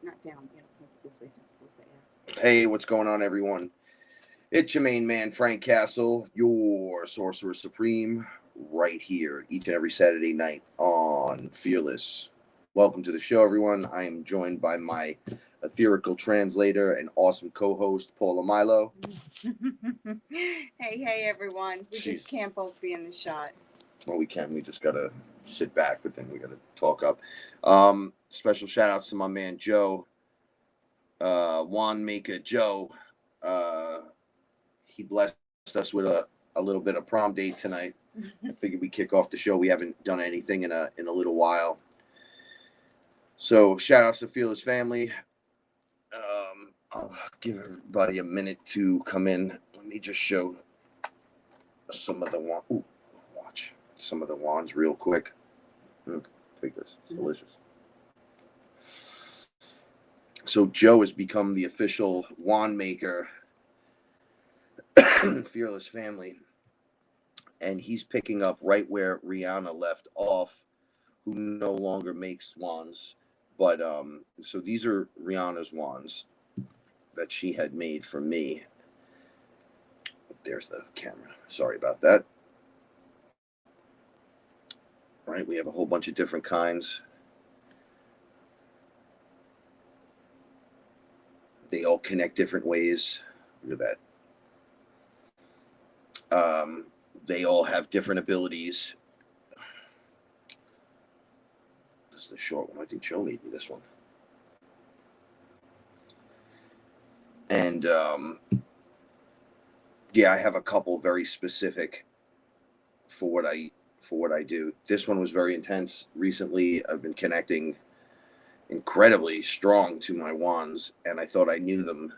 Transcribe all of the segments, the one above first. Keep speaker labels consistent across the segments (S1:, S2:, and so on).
S1: not down. You know, point it this way so it feels the air.
S2: Hey, what's going on, everyone? It's your main man, Frank Castle, your Sorcerer Supreme, right here each and every Saturday night on FearLess. Welcome to the show, everyone. I am joined by my etherical translator and awesome co-host, Paula Milo.
S1: Hey, everyone. We
S2: Jeez.
S1: just can't both be in the shot.
S2: Well, we can. We just got to sit back, but then we got to talk up. Special shout-outs to my man, Joe. Wand Maker Joe. He blessed us with a little bit of prom date tonight. I figured we kick off the show. We haven't done anything in a little while. So shout outs to Fearless family. I'll give everybody a minute to come in. Let me just show some of the watch some of the wands real quick. Take this. It's delicious. So Joe has become the official wand maker Fearless family, and he's picking up right where Rihanna left off, who no longer makes wands. But so these are Rihanna's wands that she had made for me. There's the camera. Sorry about that. Right, we have a whole bunch of different kinds. They all connect different ways. Look at that. They all have different abilities. This is the short one. I think Joe made me this one. And yeah, I have a couple very specific for what I do. This one was very intense. Recently, I've been connecting incredibly strong to my wands, and I thought I knew them,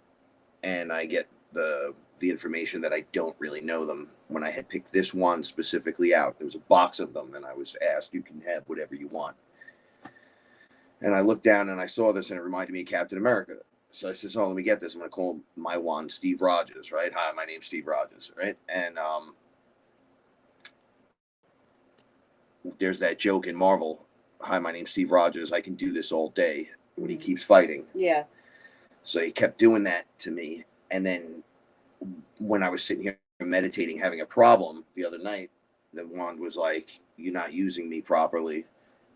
S2: and I get the information that I don't really know them. When I had picked this wand specifically out, there was a box of them, and I was asked, you can have whatever you want. And I looked down and I saw this, and it reminded me of Captain America. So I said, oh, let me get this. I'm going to call my wand Steve Rogers, right? Hi, my name's Steve Rogers, right? And there's that joke in Marvel. Hi, my name's Steve Rogers. I can do this all day. When he keeps fighting.
S1: Yeah.
S2: So he kept doing that to me. And then when I was sitting here meditating, having a problem the other night, the wand was like, you're not using me properly.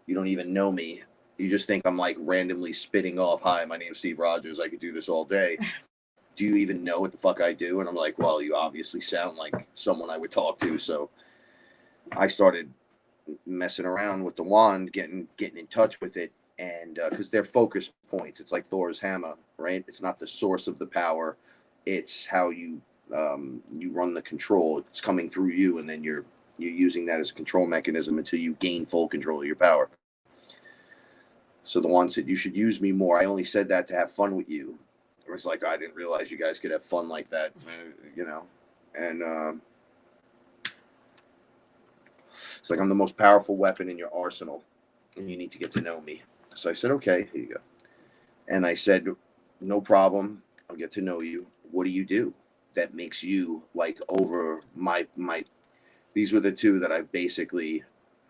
S2: You don't even know me. You just think I'm like randomly spitting off, hi, my name's Steve Rogers. I could do this all day. Do you even know what the fuck I do? And I'm like, well, you obviously sound like someone I would talk to. So I started messing around with the wand, getting in touch with it. And because they're focus points, it's like Thor's hammer, right? It's not the source of the power. It's how you run the control. It's coming through you, and then you're using that as a control mechanism until you gain full control of your power. So the one said, you should use me more. I only said that to have fun with you. It was like, I didn't realize you guys could have fun like that, you know. And it's like, I'm the most powerful weapon in your arsenal, and you need to get to know me. So I said, okay, here you go. And I said, no problem. I'll get to know you. What do you do that makes you like over my these were the two that I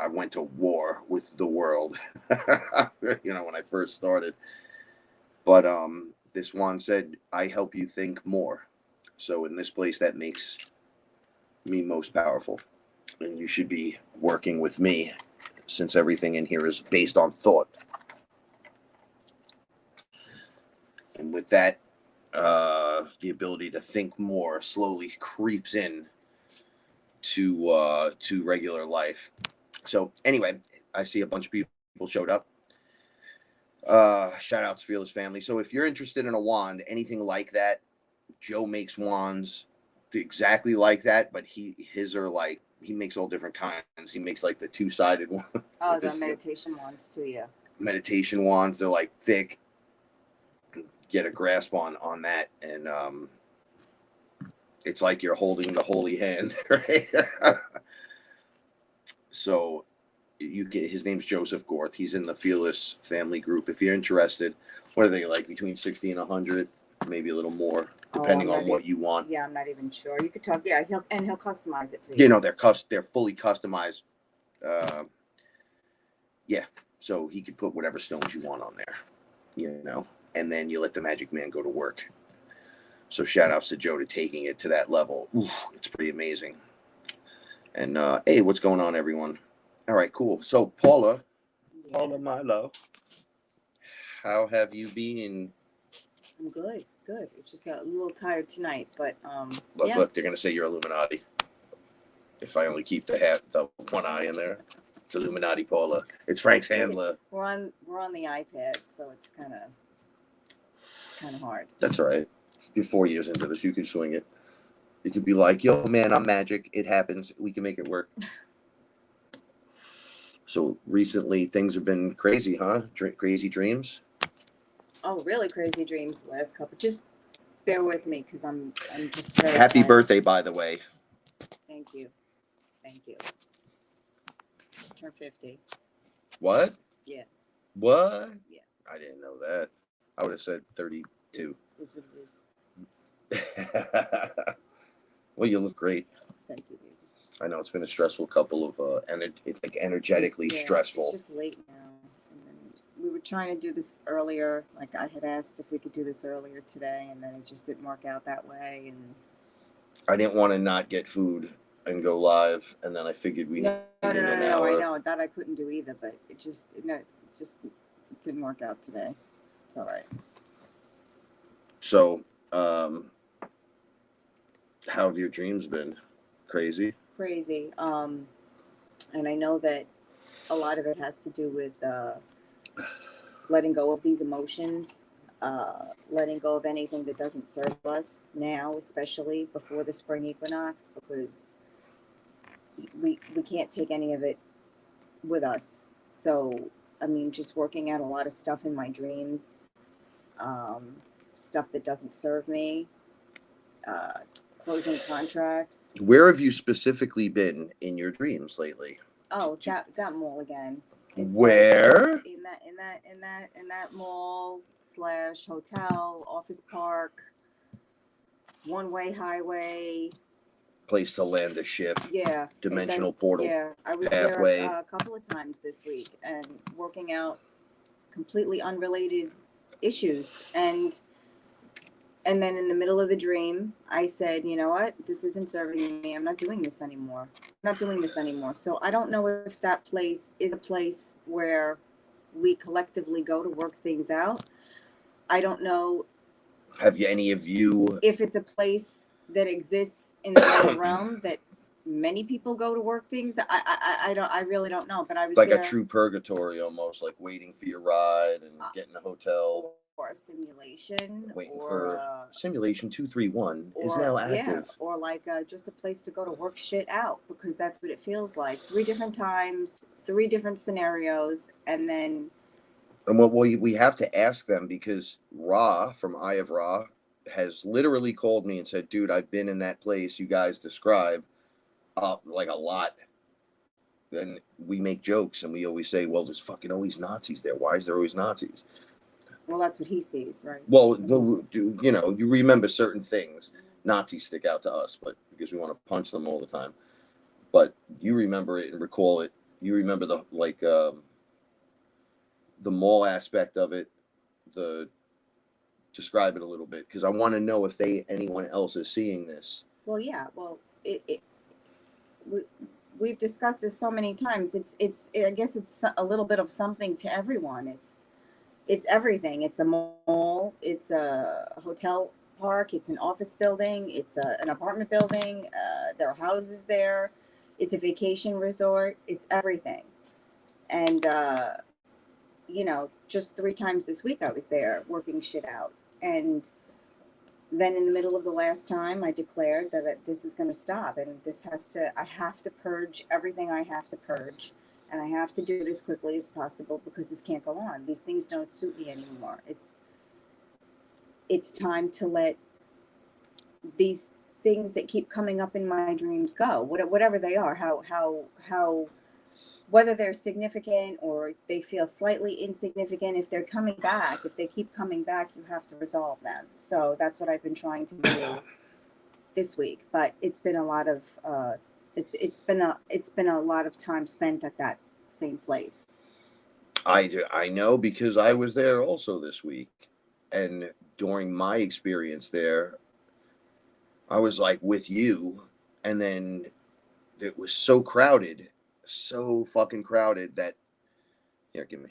S2: went to war with the world, you know, when I first started. But this one said, I help you think more. So in this place, that makes me most powerful. And you should be working with me, since everything in here is based on thought. And with that, the ability to think more slowly creeps in to regular life. So anyway, I see a bunch of people showed up. Shout out to Fearless family. So if you're interested in a wand, anything like that, Joe makes wands exactly like that, but his are like, he makes all different kinds. He makes like the two-sided one.
S1: Oh, the meditation wands too, yeah.
S2: Meditation wands, they're like thick. Get a grasp on that, and it's like you're holding the holy hand, right? So you get, his name's Joseph Gorth. He's in the Fearless family group. If you're interested, what are they like, between 60 and 100, maybe a little more, depending on what you want.
S1: Yeah, I'm not even sure. You could talk. Yeah, he'll customize it for you.
S2: You know, they're fully customized. Yeah, so he could put whatever stones you want on there. You know. and then you let the magic man go to work. So shout outs to Joe to taking it to that level. Oof, it's pretty amazing. And hey, what's going on, everyone? All right, cool. So Paula, my love, how have you been?
S1: I'm good. It's just a little tired tonight, but
S2: Look, they're gonna say you're Illuminati. If I only keep the one eye in there, it's Illuminati, Paula. It's Frank's handler.
S1: We're on the iPad, so it's kind of hard.
S2: That's all right. You're 4 years into this. You can swing it. You could be like, yo, man, I'm magic. It happens. We can make it work. So recently, things have been crazy, huh? Crazy dreams.
S1: Oh, really crazy dreams the last couple. Just bear with me because I'm just very
S2: Happy
S1: tired.
S2: birthday, by the way.
S1: Thank you. Turn 50.
S2: What?
S1: Yeah.
S2: What?
S1: Yeah.
S2: I didn't know that. I would have said 32.
S1: Is what it is.
S2: Well, you look great.
S1: Thank you, baby.
S2: I know it's been a stressful couple of it's like energetically stressful.
S1: It's just late now. And then we were trying to do this earlier. Like I had asked if we could do this earlier today, and then it just didn't work out that way. And
S2: I didn't want to not get food and go live, and then I figured we needed an hour.
S1: I know that I couldn't do either, but it just didn't work out today. It's all right.
S2: So, how have your dreams been? Crazy.
S1: And I know that a lot of it has to do with letting go of these emotions, letting go of anything that doesn't serve us now, especially before the spring equinox, because we can't take any of it with us. So, I mean, just working out a lot of stuff in my dreams, stuff that doesn't serve me, closing contracts.
S2: Where have you specifically been in your dreams lately?
S1: Oh, that mall again. It's
S2: where?
S1: Like in that mall / hotel, office park, one-way highway.
S2: Place to land a ship.
S1: Yeah.
S2: Dimensional portal.
S1: Yeah, I was
S2: halfway.
S1: There a couple of times this week and working out completely unrelated issues. And then in the middle of the dream, I said, you know what? This isn't serving me. I'm not doing this anymore. So I don't know if that place is a place where we collectively go to work things out. I don't know.
S2: Have any of you?
S1: If it's a place that exists in the realm that many people go to work things, I really don't know. But I was
S2: like
S1: there,
S2: a true purgatory, almost like waiting for your ride and getting a hotel.
S1: Or a simulation.
S2: Waiting for simulation 231 is now active.
S1: Yeah, or like just a place to go to work shit out, because that's what it feels like. 3 different times, 3 different scenarios, and then.
S2: And what we have to ask them, because Ra from Eye of Ra has literally called me and said, dude, I've been in that place you guys describe like a lot. And we make jokes and we always say, well, there's fucking always Nazis there. Why is there always Nazis?
S1: Well, that's what he sees, right?
S2: Well, you know, you remember certain things. Nazis stick out to us, but because we want to punch them all the time. But you remember it and recall it. You remember the mall aspect of it. Describe it a little bit, because I want to know if anyone else is seeing this.
S1: Well, yeah. Well, we've discussed this so many times. I guess it's a little bit of something to everyone. It's everything. It's a mall. It's a hotel park. It's an office building. It's an apartment building. There are houses there. It's a vacation resort. It's everything. And, you know, just 3 times this week I was there working shit out. And then in the middle of the last time, I declared that this is going to stop. And I have to purge everything I have to purge. And I have to do it as quickly as possible, because this can't go on. These things don't suit me anymore. It's time to let these things that keep coming up in my dreams go, whatever they are, how whether they're significant or they feel slightly insignificant. If they're coming back, if they keep coming back, you have to resolve them. So that's what I've been trying to do this week. But it's been a lot of it's been a lot of time spent at that same place.
S2: I know, because I was there also this week. And during my experience there, I was like with you, and then it was so crowded, so fucking crowded that, here, give me.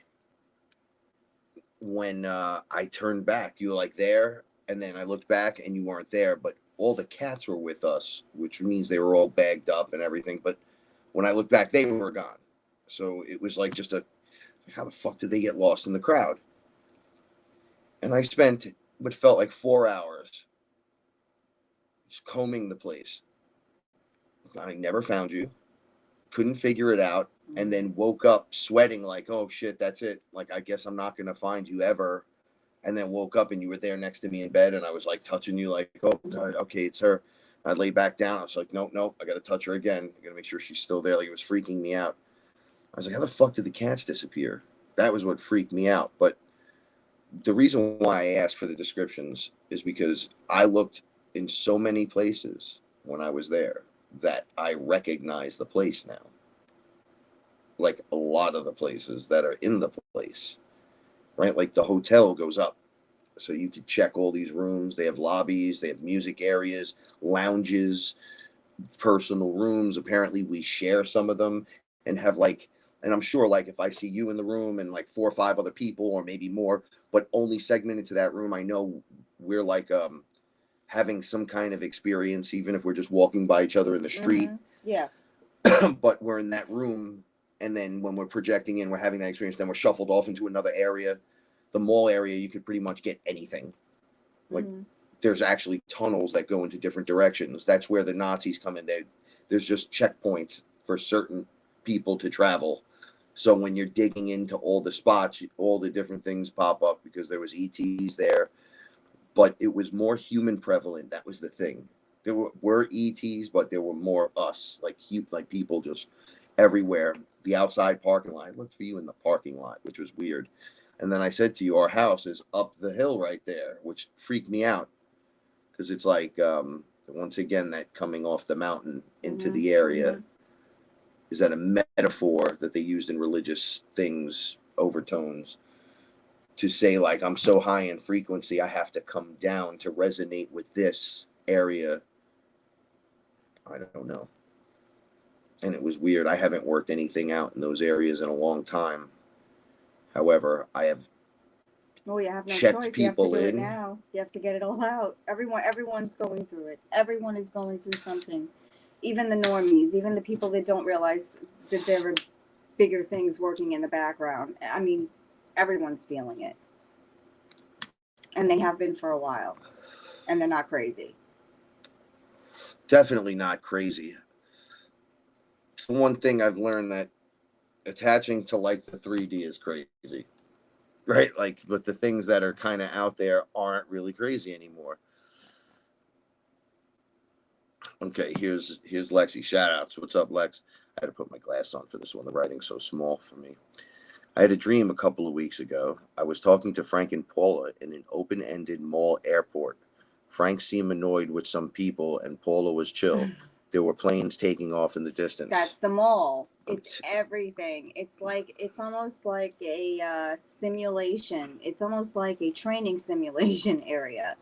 S2: When I turned back, you were like there, and then I looked back and you weren't there, but all the cats were with us, which means they were all bagged up and everything. But when I looked back, they were gone. So it was like just a, how the fuck did they get lost in the crowd? And I spent what felt like 4 hours just combing the place. I never found you, couldn't figure it out, and then woke up sweating like, oh shit, that's it. Like, I guess I'm not going to find you ever. And then woke up and you were there next to me in bed, and I was like touching you, like, oh God, okay, it's her. I lay back down. I was like, nope, I got to touch her again. I got to make sure she's still there. Like, it was freaking me out. I was like, how the fuck did the cats disappear? That was what freaked me out. But the reason why I asked for the descriptions is because I looked in so many places when I was there that I recognize the place now. Like a lot of the places that are in the place, right? Like the hotel goes up. So you could check all these rooms. They have lobbies, they have music areas, lounges, personal rooms. Apparently, we share some of them and have like, and I'm sure like if I see you in the room and like 4 or 5 other people or maybe more, but only segmented to that room, I know we're like having some kind of experience, even if we're just walking by each other in the street.
S1: Yeah.
S2: But we're in that room, and then when we're projecting in, we're having that experience. Then we're shuffled off into another area. The mall area, you could pretty much get anything. Like there's actually tunnels that go into different directions. That's where the Nazis come in. There's just checkpoints for certain people to travel. So when you're digging into all the spots, all the different things pop up because there was ETs there, but it was more human prevalent. That was the thing. There were ETs, but there were more us, like people just everywhere. The outside parking lot. I looked for you in the parking lot, which was weird. And then I said to you, our house is up the hill right there, which freaked me out because it's like, once again, that coming off the mountain into the area. Is that a metaphor that they used in religious things, overtones, to say like, I'm so high in frequency, I have to come down to resonate with this area? I don't know. And it was weird. I haven't worked anything out in those areas in a long time. However, I have
S1: you have no
S2: checked
S1: choice.
S2: people
S1: You have to do
S2: in.
S1: it now. You have to get it all out. Everyone's going through it. Everyone is going through something. Even the normies, even the people that don't realize that there are bigger things working in the background. I mean, everyone's feeling it. And they have been for a while. And they're not crazy.
S2: Definitely not crazy. It's the one thing I've learned, that attaching to like the 3D is crazy. Right? Like, but the things that are kind of out there aren't really crazy anymore. Okay, here's Lexi. Shout outs. What's up, Lex? I had to put my glass on for this one. The writing's so small for me. I had a dream a couple of weeks ago. I was talking to Frank and Paula in an open-ended mall airport. Frank seemed annoyed with some people, and Paula was chill. There were planes taking off in the distance.
S1: That's the mall. It's everything. It's almost like a simulation. It's almost like a training simulation area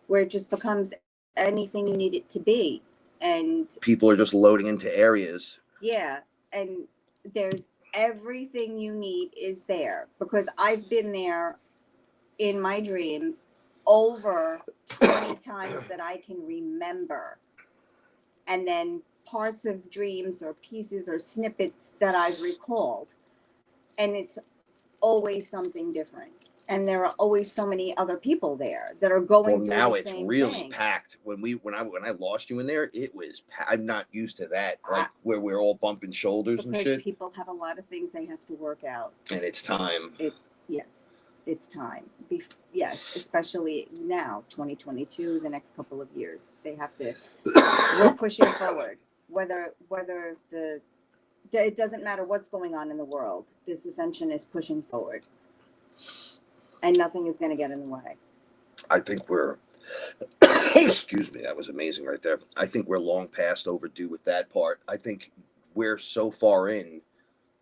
S1: where it just becomes anything you need it to be. And
S2: people are just loading into areas.
S1: Yeah. And there's everything you need is there, because I've been there in my dreams over 20 times that I can remember. And then parts of dreams or pieces or snippets that I've recalled. And it's always something different. And there are always so many other people there that are going through
S2: now
S1: the
S2: it's
S1: same
S2: really
S1: thing.
S2: packed. When I lost you in there, it was I'm not used to that, like where we're all bumping shoulders and shit.
S1: Because people have a lot of things they have to work out.
S2: And it's time.
S1: Yes, it's time. Yes, especially now, 2022, the next couple of years. They have to, we're pushing forward. Whether it doesn't matter what's going on in the world, this ascension is pushing forward. And nothing is going to get in the way.
S2: I think we're, excuse me, that was amazing right there. I think we're long past overdue with that part. I think we're so far in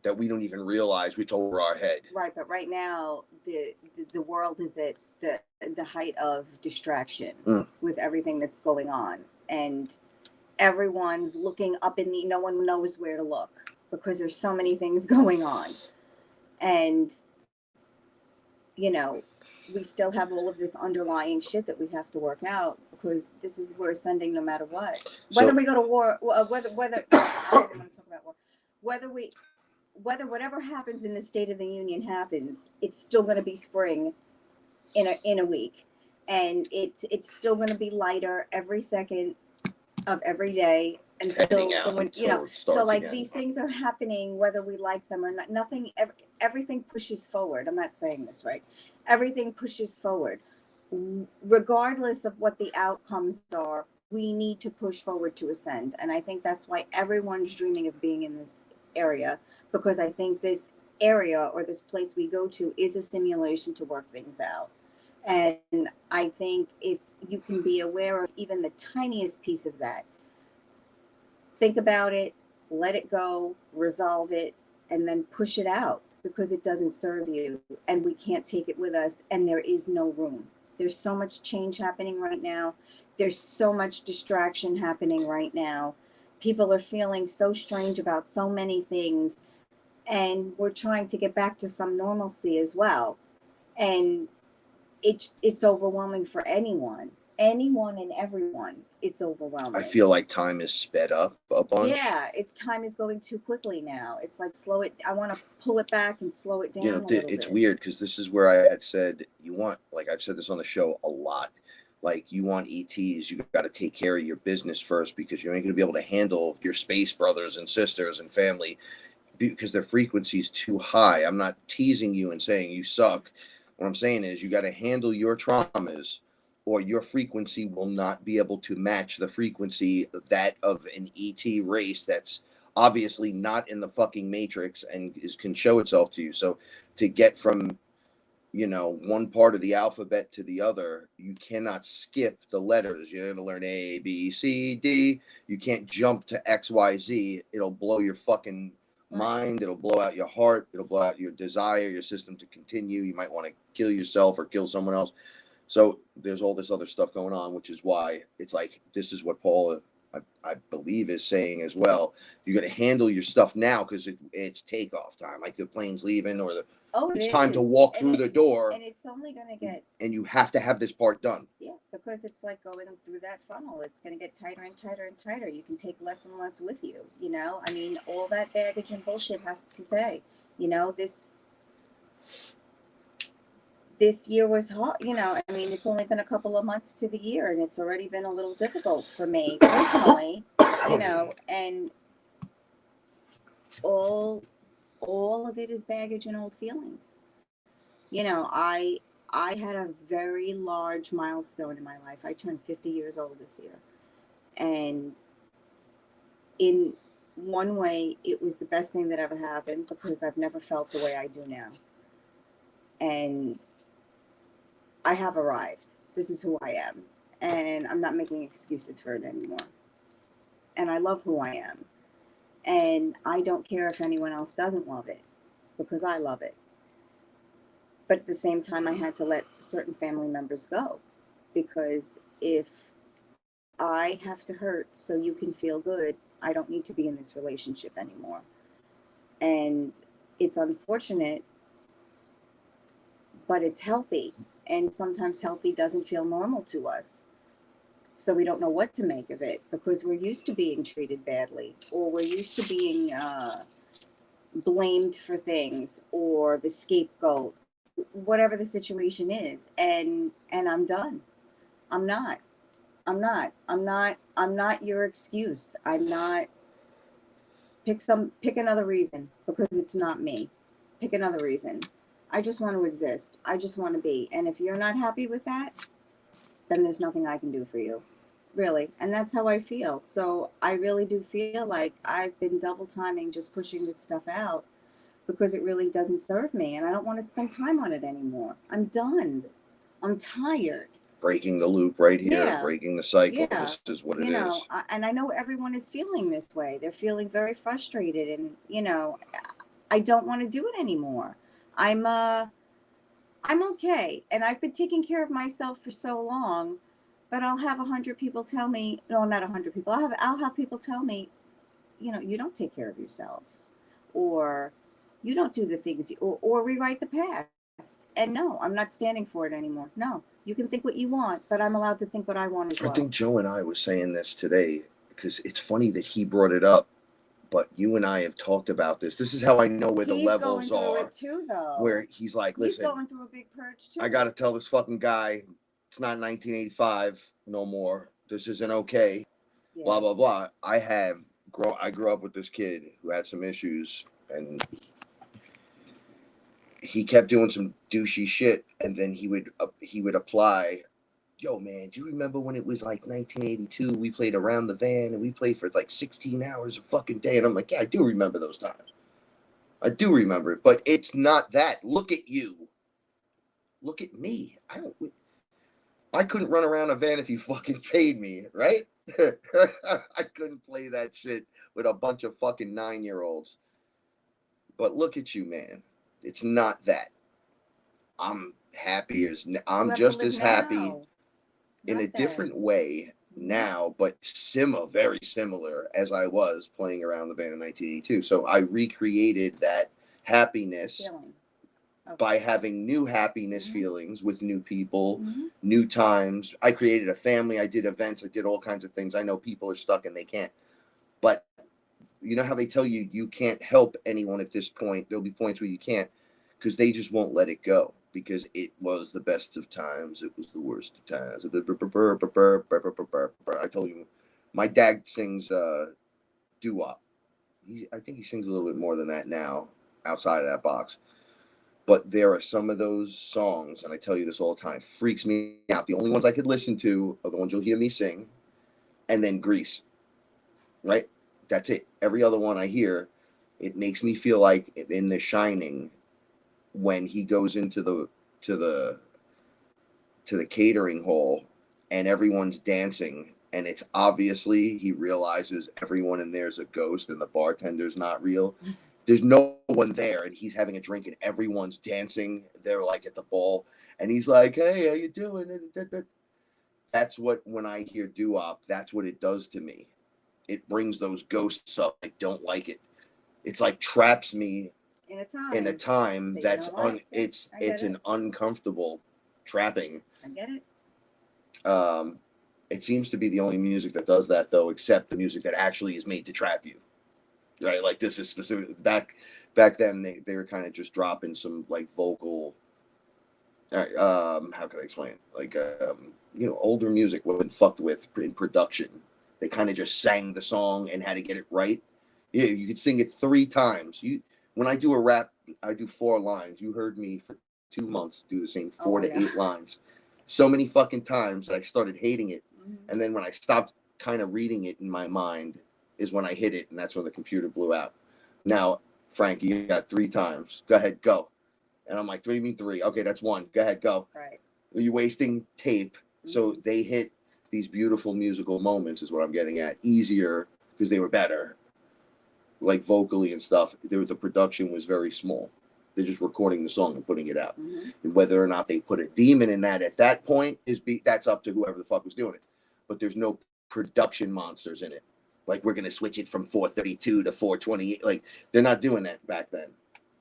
S2: that we don't even realize it's over our head.
S1: Right, but right now the world is at the height of distraction with everything that's going on, and everyone's looking up in the. No one knows where to look because there's so many things going on, and you know, we still have all of this underlying shit that we have to work out because this is we're ascending no matter what. Whether we go to war, whether I don't want to talk about war, whether whatever happens in the State of the Union happens, it's still going to be spring in a week, and it's still going to be lighter every second of every day until so like again. These things are happening whether we like them or not. Everything pushes forward. I'm not saying this right. Everything pushes forward regardless of what the outcomes are. We need to push forward to ascend, and I think that's why everyone's dreaming of being in this area, because I think this area or this place we go to is a simulation to work things out. And I think if you can be aware of even the tiniest piece of that, think about it, let it go, resolve it, and then push it out, because it doesn't serve you and we can't take it with us, and there is no room. There's so much change happening right now. There's so much distraction happening right now. People are feeling so strange about so many things, and we're trying to get back to some normalcy as well. And it's overwhelming for anyone and everyone. It's overwhelming.
S2: I feel like time is sped up a bunch.
S1: Yeah, time is going too quickly now. It's like slow it. I want to pull it back and slow it down. You know,
S2: it's weird because this is where I had said you want, like I've said this on the show a lot. Like you want ETs, you got to take care of your business first, because you ain't going to be able to handle your space brothers and sisters and family because their frequency is too high. I'm not teasing you and saying you suck. What I'm saying is you got to handle your traumas, or your frequency will not be able to match the frequency of that of an ET race that's obviously not in the fucking matrix and can show itself to you. So to get from, one part of the alphabet to the other, you cannot skip the letters. You're going to learn A, B, C, D. You can't jump to X, Y, Z. It'll blow your fucking mind. It'll blow out your heart. It'll blow out your desire, your system to continue. You might want to kill yourself or kill someone else. So there's all this other stuff going on, which is why it's like, this is what Paul, I believe, is saying as well. You got to handle your stuff now because it's takeoff time, like the plane's leaving, or it's time to walk through the door.
S1: And it's only going to get...
S2: And you have to have this part done.
S1: Yeah, because it's like going through that funnel. It's going to get tighter and tighter and tighter. You can take less and less with you, I mean, all that baggage and bullshit has to stay. This year was hard, I mean, it's only been a couple of months to the year, and it's already been a little difficult for me personally, and all of it is baggage and old feelings. I had a very large milestone in my life. I turned 50 years old this year. And in one way, it was the best thing that ever happened, because I've never felt the way I do now. And I have arrived. This is who I am. And I'm not making excuses for it anymore. And I love who I am. And I don't care if anyone else doesn't love it, because I love it. But at the same time, I had to let certain family members go, because if I have to hurt so you can feel good, I don't need to be in this relationship anymore. And it's unfortunate, but it's healthy. And sometimes healthy doesn't feel normal to us. So we don't know what to make of it, because we're used to being treated badly, or we're used to being blamed for things, or the scapegoat, whatever the situation is. And I'm done. I'm not your excuse. I'm not. Pick another reason, because it's not me. Pick another reason. I just want to exist. I just want to be. And if you're not happy with that, then there's nothing I can do for you. Really. And that's how I feel. So I really do feel like I've been double timing just pushing this stuff out, because it really doesn't serve me. And I don't want to spend time on it anymore. I'm done. I'm tired.
S2: Breaking the loop right here, breaking the cycle. Yeah. This is what it is.
S1: And I know everyone is feeling this way. They're feeling very frustrated. And, I don't want to do it anymore. I'm okay, and I've been taking care of myself for so long. But I'll have 100 people tell me, no, not 100 people. I'll have people tell me, you don't take care of yourself, or you don't do the things, or rewrite the past. And no, I'm not standing for it anymore. No, you can think what you want, but I'm allowed to think what I want as
S2: I
S1: well.
S2: think Joe and I was saying this today because it's funny that he brought it up, but you and I have talked about this. This is how I know where the
S1: He's going
S2: levels
S1: through
S2: are.
S1: it too, though.
S2: Where he's like,
S1: He's
S2: listen,
S1: going through a big purge too.
S2: I got to tell this fucking guy it's not 1985 no more. This isn't okay.
S1: Yeah.
S2: Blah, blah, blah. I grew up with this kid who had some issues, and he kept doing some douchey shit, and then he would apply. Yo, man, do you remember when it was like 1982? We played around the van, and we played for like 16 hours a fucking day. And I'm like, yeah, I do remember those times. I do remember it, but it's not that. Look at you. Look at me. I couldn't run around a van if you fucking paid me, right? I couldn't play that shit with a bunch of fucking 9-year-olds. But look at you, man. It's not that. I'm happy as I'm just as happy in a different way now, but very similar as I was playing around the band in 1982. So I recreated that happiness by having new happiness feelings with new people, new times. I created a family. I did events. I did all kinds of things. I know people are stuck and they can't. But you know how they tell you you can't help anyone at this point? There'll be points where you can't because they just won't let it go. Because it was the best of times, it was the worst of times. I told you, my dad sings doo-wop. I think he sings a little bit more than that now, outside of that box. But there are some of those songs, and I tell you this all the time, freaks me out. The only ones I could listen to are the ones you'll hear me sing, and then Grease. Right? That's it. Every other one I hear, it makes me feel like in The Shining, when he goes into the catering hall and everyone's dancing, and it's obviously he realizes everyone in there's a ghost and the bartender's not real. There's no one there, and he's having a drink and everyone's dancing. They're like at the ball, and he's like, hey, how you doing? That's what, when I hear doo-wop, that's what it does to me. It brings those ghosts up. I don't like it. It's like traps me in a time that's it's an uncomfortable trapping.
S1: I get it.
S2: It seems to be the only music that does that, though, except the music that actually is made to trap you, right? Like this is specific. Back then, they were kind of just dropping some like vocal. How can I explain it? Like older music wasn't fucked with in production. They kind of just sang the song and had to get it right. Yeah, you could sing it 3 times. When I do a rap, I do 4 lines. You heard me for 2 months do the same 4 to 8 lines. So many fucking times that I started hating it. And then when I stopped kind of reading it in my mind is when I hit it, and that's when the computer blew out. Now, Frankie, you got 3 times. Go ahead, go. And I'm like, 3 mean 3. Okay, that's 1. Go ahead, go.
S1: Right.
S2: Are you wasting tape? So they hit these beautiful musical moments is what I'm getting at. Easier because they were better. Like vocally and stuff, the production was very small. They're just recording the song and putting it out. And whether or not they put a demon in that at that point that's up to whoever the fuck was doing it. But there's no production monsters in it. Like we're gonna switch it from 432 to 428. Like they're not doing that back then.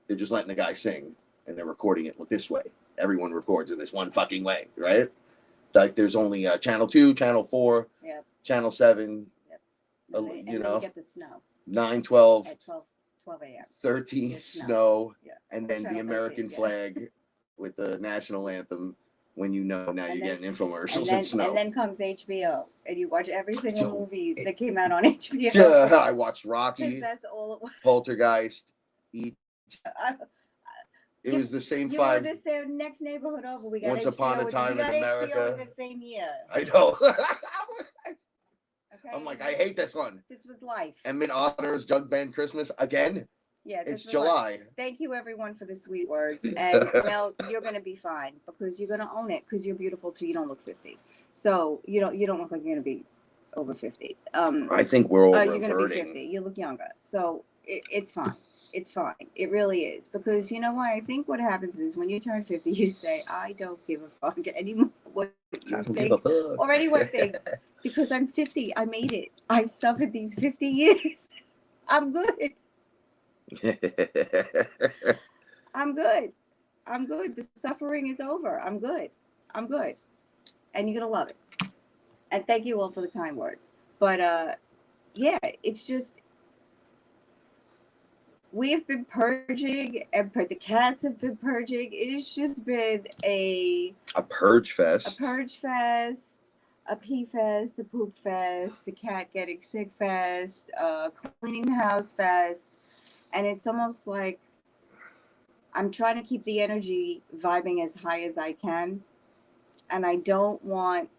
S2: They're just letting the guy sing and they're recording it this way. Everyone records in this one fucking way, right? Like there's only channel 2, channel 4, channel 7.
S1: And then you get the snow.
S2: 9, 12.
S1: At 12 a.m.
S2: 13 snow. And then
S1: Channel
S2: the American
S1: 13,
S2: flag with the national anthem. When now you're getting infomercials
S1: and
S2: and snow.
S1: And then comes HBO, and you watch every single movie that came out on HBO.
S2: I watched Rocky.
S1: That's all it was.
S2: Poltergeist. It was the same 5.
S1: This next neighborhood over. We got
S2: Once
S1: HBO
S2: Upon a Time in America.
S1: HBO the same year.
S2: I know.
S1: Okay.
S2: I'm like, I hate this one.
S1: This was life.
S2: And Mid Honors Jug Band Christmas again.
S1: Yeah,
S2: it's July.
S1: Life. Thank you, everyone, for the sweet words. And Mel, you're gonna be fine because you're gonna own it because you're beautiful too. You don't look 50, so you don't look like you're gonna be over 50.
S2: I think we're over.
S1: You're gonna be 50. You look younger, so it's fine. It's fine. It really is. Because you know why? I think what happens is when you turn 50, you say, I don't give a fuck anymore what you
S2: I don't give
S1: think
S2: a fuck.
S1: or anyone thinks. Because I'm 50. I made it. I've suffered these 50 years. I'm good. I'm good. I'm good. The suffering is over. I'm good. I'm good. And you're going to love it. And thank you all for the kind words. But yeah, it's just, we have been purging, and the cats have been purging. It has just been a
S2: purge fest.
S1: A purge fest, a pee fest, a poop fest, the cat getting sick fest, cleaning the house fest. And it's almost like I'm trying to keep the energy vibing as high as I can. And I don't want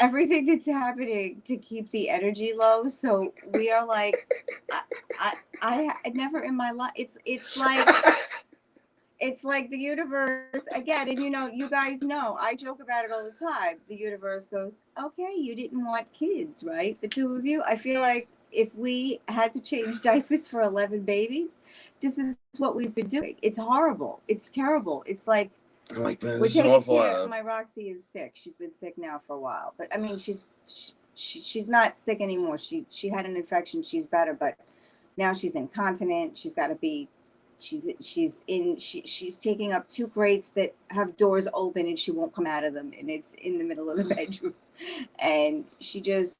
S1: everything that's happening to keep the energy low. So we are like, I never in my life. It's like the universe again. And you guys know, I joke about it all the time. The universe goes, okay, you didn't want kids, right? The two of you. I feel like if we had to change diapers for 11 babies, this is what we've been doing. It's horrible. It's terrible. It's like,
S2: I'm like, man,
S1: we're
S2: this is an
S1: taking
S2: awful
S1: care.
S2: lot.
S1: My Roxy is sick. She's been sick now for a while, but I mean, she's not sick anymore. She had an infection. She's better, but now she's incontinent. She's got to be. She's taking up 2 crates that have doors open and she won't come out of them, and it's in the middle of the bedroom, and she just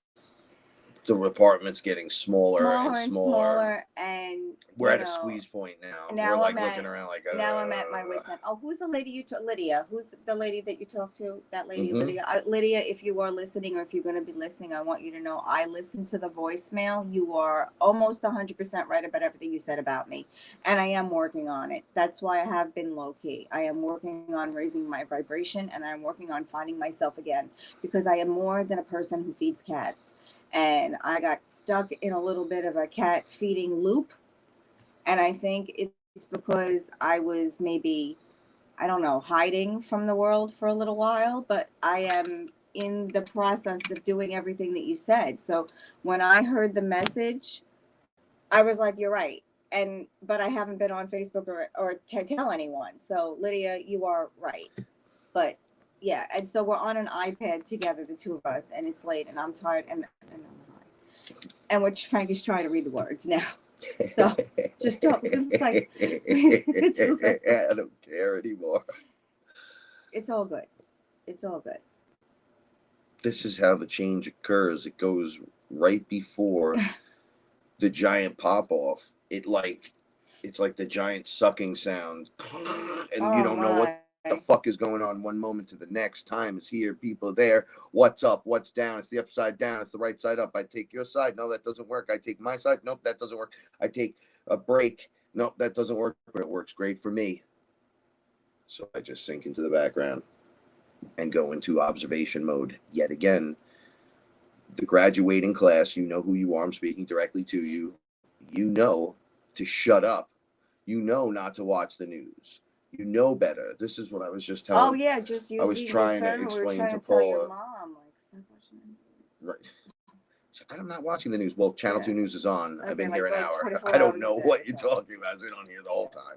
S2: The apartment's getting smaller and smaller.
S1: And
S2: We're at a squeeze point now. We're like looking around like,
S1: now I'm at my wit's end. Oh, who's the lady you talk? Lydia. Who's the lady that you talk to? That lady, Lydia. Lydia, if you are listening, or if you're going to be listening, I want you to know I listened to the voicemail. You are almost 100% right about everything you said about me, and I am working on it. That's why I have been low key. I am working on raising my vibration, and I'm working on finding myself again, because I am more than a person who feeds cats. And I got stuck in a little bit of a cat feeding loop. And I think it's because I was maybe, I don't know, hiding from the world for a little while, but I am in the process of doing everything that you said. So when I heard the message, I was like, you're right. But I haven't been on Facebook or to tell anyone. So Lydia, you are right. But yeah, and so we're on an iPad together, the two of us, and it's late, and I'm tired, and I'm high. And Frank is trying to read the words now. So just don't like
S2: I don't care anymore.
S1: It's all good. It's all good.
S2: This is how the change occurs. It goes right before the giant pop off. It's like the giant sucking sound, and you don't know what the fuck is going on one moment to the next. Time is here, people there. What's up? What's down? It's the upside down. It's the right side up. I take your side. No, that doesn't work. I take my side. Nope, that doesn't work. I take a break. Nope, that doesn't work, but it works great for me. So I just sink into the background and go into observation mode yet again. The graduating class, you know who you are. I'm speaking directly to you. You know to shut up. You know not to watch the news. You know better. This is what I was just telling.
S1: Oh yeah, just using
S2: I was trying to explain to
S1: tell
S2: Paula.
S1: your mom, like, stop watching the news.
S2: Right. So I'm not watching the news. Well, Channel 2 News is on.
S1: Okay,
S2: I've been
S1: like,
S2: here an hour.
S1: 24
S2: I don't
S1: hours
S2: know
S1: a day,
S2: what you're talking about. So we don't hear the whole time.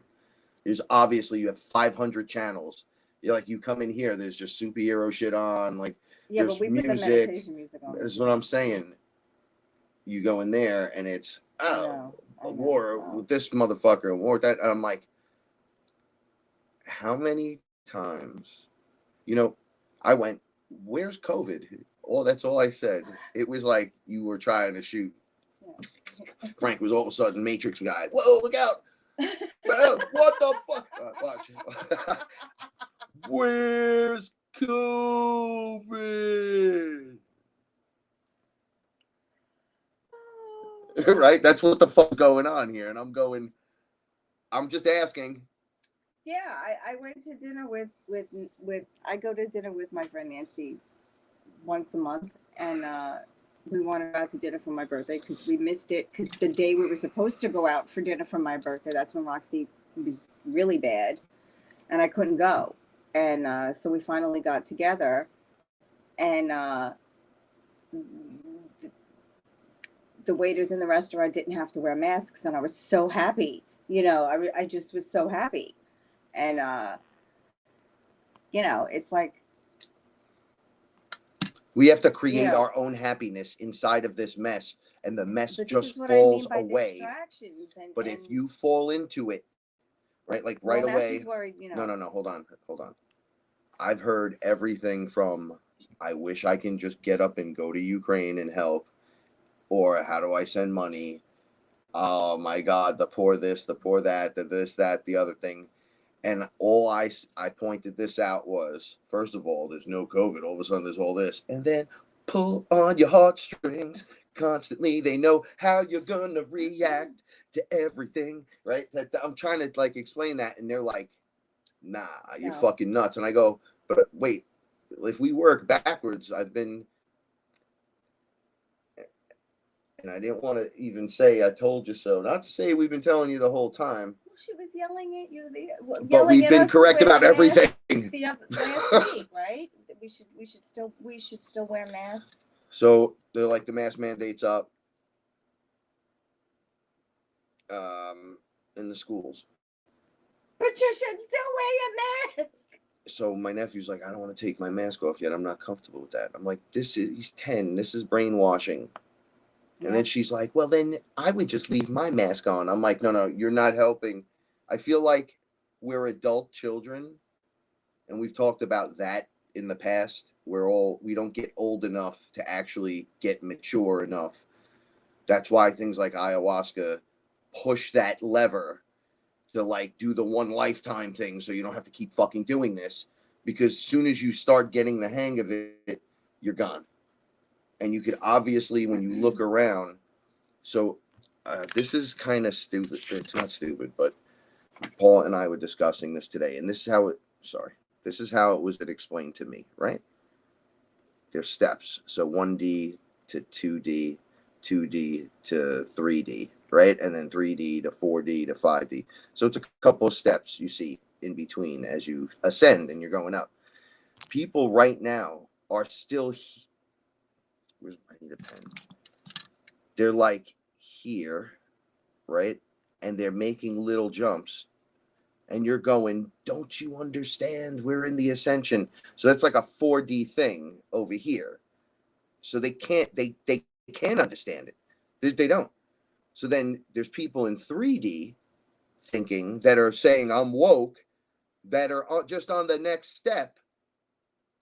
S2: There's obviously, you have 500 channels. You're like, you come in here, there's just superhero shit on. Like,
S1: yeah,
S2: there's
S1: but we
S2: music.
S1: put the meditation music on.
S2: That's what I'm saying. You go in there and it's, a war with this motherfucker, a war with that. And I'm like, how many times? I went, where's COVID? Oh, that's all I said. It was like you were trying to shoot. Yeah. Frank was all of a sudden Matrix guy. Whoa, look out. What the fuck? Watch. Where's COVID? Right? That's what the fuck's going on here. And I'm just asking.
S1: Yeah, I went to dinner with I go to dinner with my friend Nancy once a month, and we wanted to go out to dinner for my birthday because we missed it, because the day we were supposed to go out for dinner for my birthday, that's when Roxy was really bad and I couldn't go, and so we finally got together, and the waiters in the restaurant didn't have to wear masks, and I was so happy. You know, I just was so happy. And, you know, it's like,
S2: We have to
S1: you
S2: create
S1: know,
S2: our own happiness inside of this mess, and the mess
S1: but this is
S2: just
S1: what I
S2: falls
S1: mean by
S2: away.
S1: distractions.
S2: But if
S1: And
S2: you fall into it, right, like
S1: well,
S2: right
S1: now she's
S2: away,
S1: worried, you
S2: no,
S1: know.
S2: no, no, hold on. I've heard everything from I wish I can just get up and go to Ukraine and help, or how do I send money? Oh my God, the poor this, the poor that, the this, that, the other thing. And all I pointed this out was, first of all, there's no COVID. All of a sudden, there's all this. And then pull on your heartstrings constantly. They know how you're going to react to everything, right? I'm trying to like explain that. And they're like, nah, you're
S1: No.
S2: fucking nuts. And I go, but wait, if we work backwards, I've been, and I didn't want to even say I told you so. Not to say we've been telling you the whole time,
S1: Well, she was yelling at you,
S2: but
S1: yelling
S2: we've
S1: at
S2: been
S1: us to
S2: correct
S1: wear
S2: about everything.
S1: masks last week, right? We should still wear masks.
S2: So they're like the mask mandates up in the schools.
S1: But you should still wear your mask.
S2: So my nephew's like, I don't want to take my mask off yet. I'm not comfortable with that. I'm like, he's 10. This is brainwashing. And then she's like, well, then I would just leave my mask on. I'm like, no, you're not helping. I feel like we're adult children, and we've talked about that in the past. We don't get old enough to actually get mature enough. That's why things like ayahuasca push that lever to like do the one lifetime thing, so you don't have to keep fucking doing this, because as soon as you start getting the hang of it, you're gone. And you could obviously, when you look around, so this is kind of stupid. It's not stupid, but Paul and I were discussing this today, and this is how it was explained to me, right? There's steps. So 1D to 2D, 2D to 3D, right? And then 3D to 4D to 5D. So it's a couple of steps you see in between as you ascend and you're going up. People right now are still I need a pen. They're like here, right? And they're making little jumps. And you're going, don't you understand? We're in the ascension. So that's like a 4D thing over here. So they can't understand it. They don't. So then there's people in 3D thinking that are saying I'm woke, that are just on the next step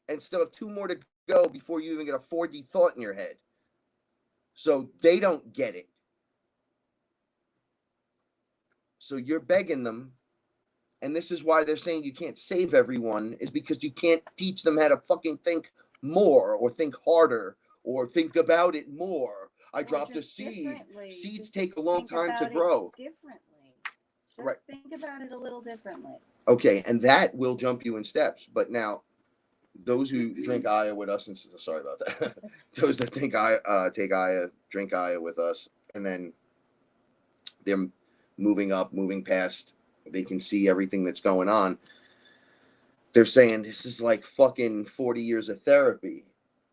S2: and still have two more to go before you even get a 4D thought in your head. So they don't get it. So you're begging them, and this is why they're saying you can't save everyone, is because you can't teach them how to fucking think more or think harder or think about it more. I dropped a seed. Seeds take a long time to grow.
S1: Differently.
S2: Right.
S1: Think about it a little differently.
S2: Okay, and that will jump you in steps. But now, those who drink Aya with us, and sorry about that. Those that think take Aya, drink Aya with us, and then they're moving up, moving past. They can see everything that's going on. They're saying this is like fucking 40 years of therapy,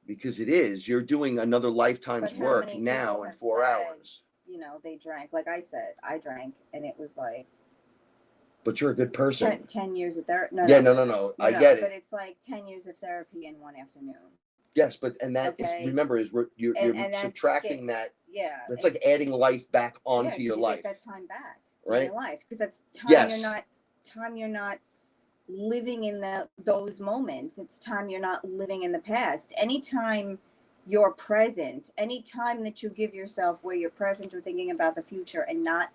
S2: because it is. You're doing another lifetime's work now in 4 hours.
S1: You know, they drank. Like I said, I drank, and it was like.
S2: But you're a good person.
S1: 10 years of therapy. No.
S2: I get it.
S1: But it's like 10 years of therapy in one afternoon.
S2: Yes, but remember, you're subtracting that.
S1: Yeah.
S2: That's like adding life back onto your life.
S1: You get that time back,
S2: right?
S1: In your life, because that's time you're not living in those moments. It's time you're not living in the past. Anytime you're present, anytime that you give yourself where you're present or thinking about the future and not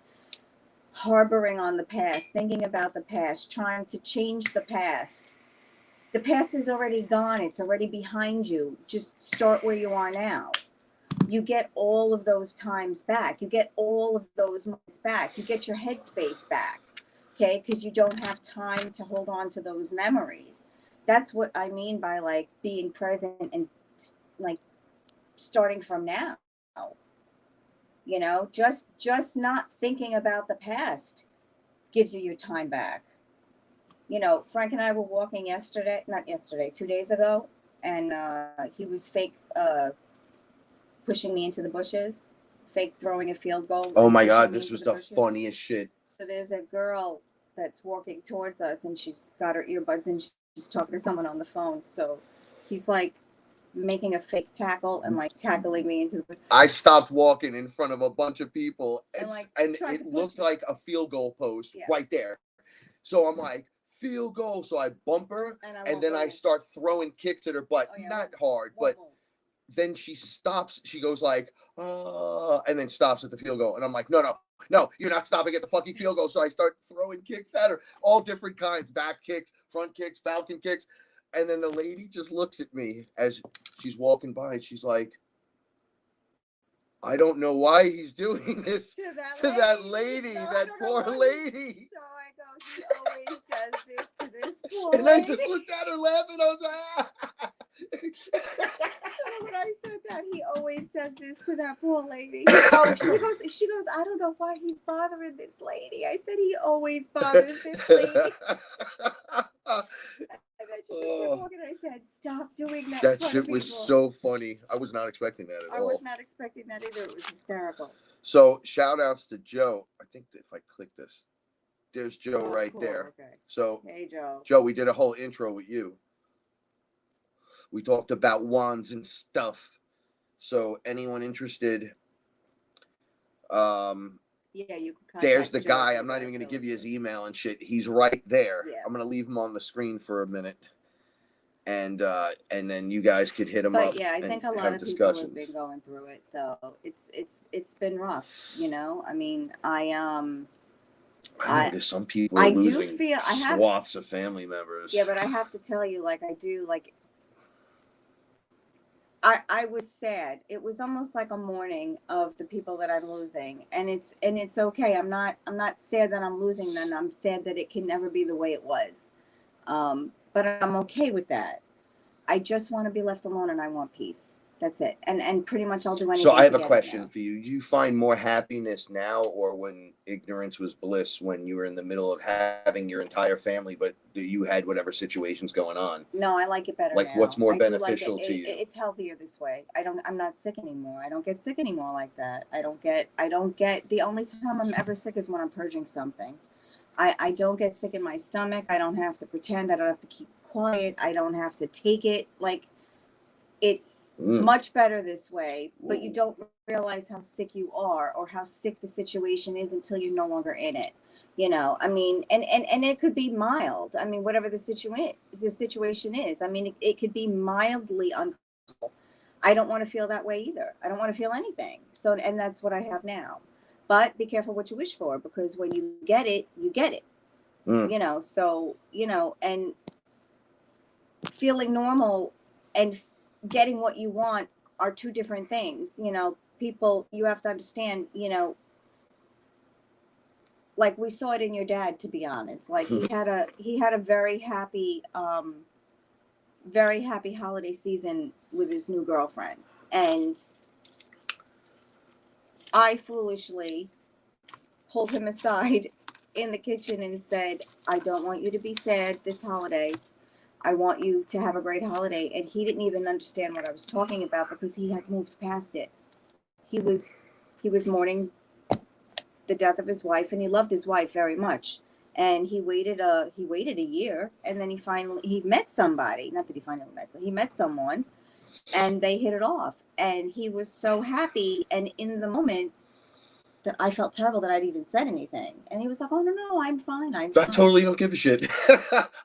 S1: harboring on the past, thinking about the past, trying to change the past. The past is already gone. It's already behind you. Just start where you are now. You get all of those times back. You get all of those moments back. You get your headspace back, okay? Because you don't have time to hold on to those memories. That's what I mean by like being present and like starting from now. You know, just not thinking about the past gives you your time back. You know, Frank and I were walking not yesterday, 2 days ago, and he was fake pushing me into the bushes, fake throwing a field goal.
S2: Oh
S1: and
S2: my
S1: pushing
S2: God,
S1: me
S2: this
S1: into
S2: was
S1: the
S2: the
S1: bushes.
S2: funniest shit.
S1: So there's a girl that's walking towards us, and she's got her earbuds, and she's talking to someone on the phone. So he's like making a fake tackle and like tackling me into the.
S2: I stopped walking in front of a bunch of people,
S1: And, like,
S2: and
S1: tried to
S2: it
S1: push
S2: looked
S1: me.
S2: like a field goal post
S1: Yeah.
S2: right there. So I'm like, field goal. So I bump her, and then I start throwing kicks at her butt.
S1: Oh, yeah,
S2: Not hard, but then she stops. She goes like, and then stops at the field goal. And I'm like, no, you're not stopping at the fucking field goal. So I start throwing kicks at her, all different kinds, back kicks, front kicks, falcon kicks. And then the lady just looks at me as she's walking by, and she's like, I don't know why he's doing this to that lady,
S1: No,
S2: that poor lady.
S1: So I go, he always does this to this poor
S2: And
S1: lady.
S2: I just looked at her laughing. I was like, ah.
S1: So when I said that, he always does this to that poor lady. Oh, she goes, I don't know why he's bothering this lady. I said, he always bothers this lady. And then she just kept walking, and I said, stop doing that.
S2: That shit was so funny. I was not expecting that at all.
S1: I was not expecting that either. It was hysterical.
S2: So shout outs to Joe. I think if I click this, there's Joe right
S1: cool.
S2: there.
S1: Okay.
S2: So
S1: hey Joe.
S2: Joe, we did a whole intro with you. We talked about wands and stuff. So anyone interested,
S1: yeah, you can contact
S2: there's the
S1: Joe
S2: guy. I'm not even going to give you his email and shit. He's right there. Yeah. I'm going to leave him on the screen for a minute. And then you guys could hit him up.
S1: But yeah, I think a lot of people have been going through it though. It's been rough, you know. I mean, I
S2: noticed some people are losing swaths of family members.
S1: Yeah, but I have to tell you, like I do, like I was sad. It was almost like a mourning of the people that I'm losing, and it's okay. I'm not sad that I'm losing them. I'm sad that it can never be the way it was. But I'm okay with that. I just want to be left alone, and I want peace. That's it. And pretty much I'll do anything.
S2: So I have a question for you. Do you find more happiness now, or when ignorance was bliss, when you were in the middle of having your entire family, but you had whatever situations going on?
S1: No, I like it better
S2: now. What's more beneficial to you?
S1: It's healthier this way. I'm not sick anymore. I don't get sick anymore like that. I don't get the only time I'm ever sick is when I'm purging something. I don't get sick in my stomach. I don't have to pretend. I don't have to keep quiet. I don't have to take it. Like, it's much better this way, but you don't realize how sick you are or how sick the situation is until you're no longer in it. You know, I mean, and it could be mild. I mean, whatever the situation is. I mean, it could be mildly uncomfortable. I don't want to feel that way either. I don't want to feel anything. So, and that's what I have now. But be careful what you wish for, because when you get it, you get it. You know, so, you know, and feeling normal and getting what you want are two different things. You know, people, you have to understand, you know, like we saw it in your dad, to be honest. Like he had a very happy holiday season with his new girlfriend. And I foolishly pulled him aside in the kitchen and said, I don't want you to be sad this holiday. I want you to have a great holiday. And he didn't even understand what I was talking about because he had moved past it. He was mourning the death of his wife, and he loved his wife very much. And he waited a year, and then he met somebody. Not that he finally met, so he met someone, and they hit it off. And he was so happy. And in the moment, that I felt terrible that I'd even said anything. And he was like, oh, no, I'm fine. I
S2: totally don't give a shit.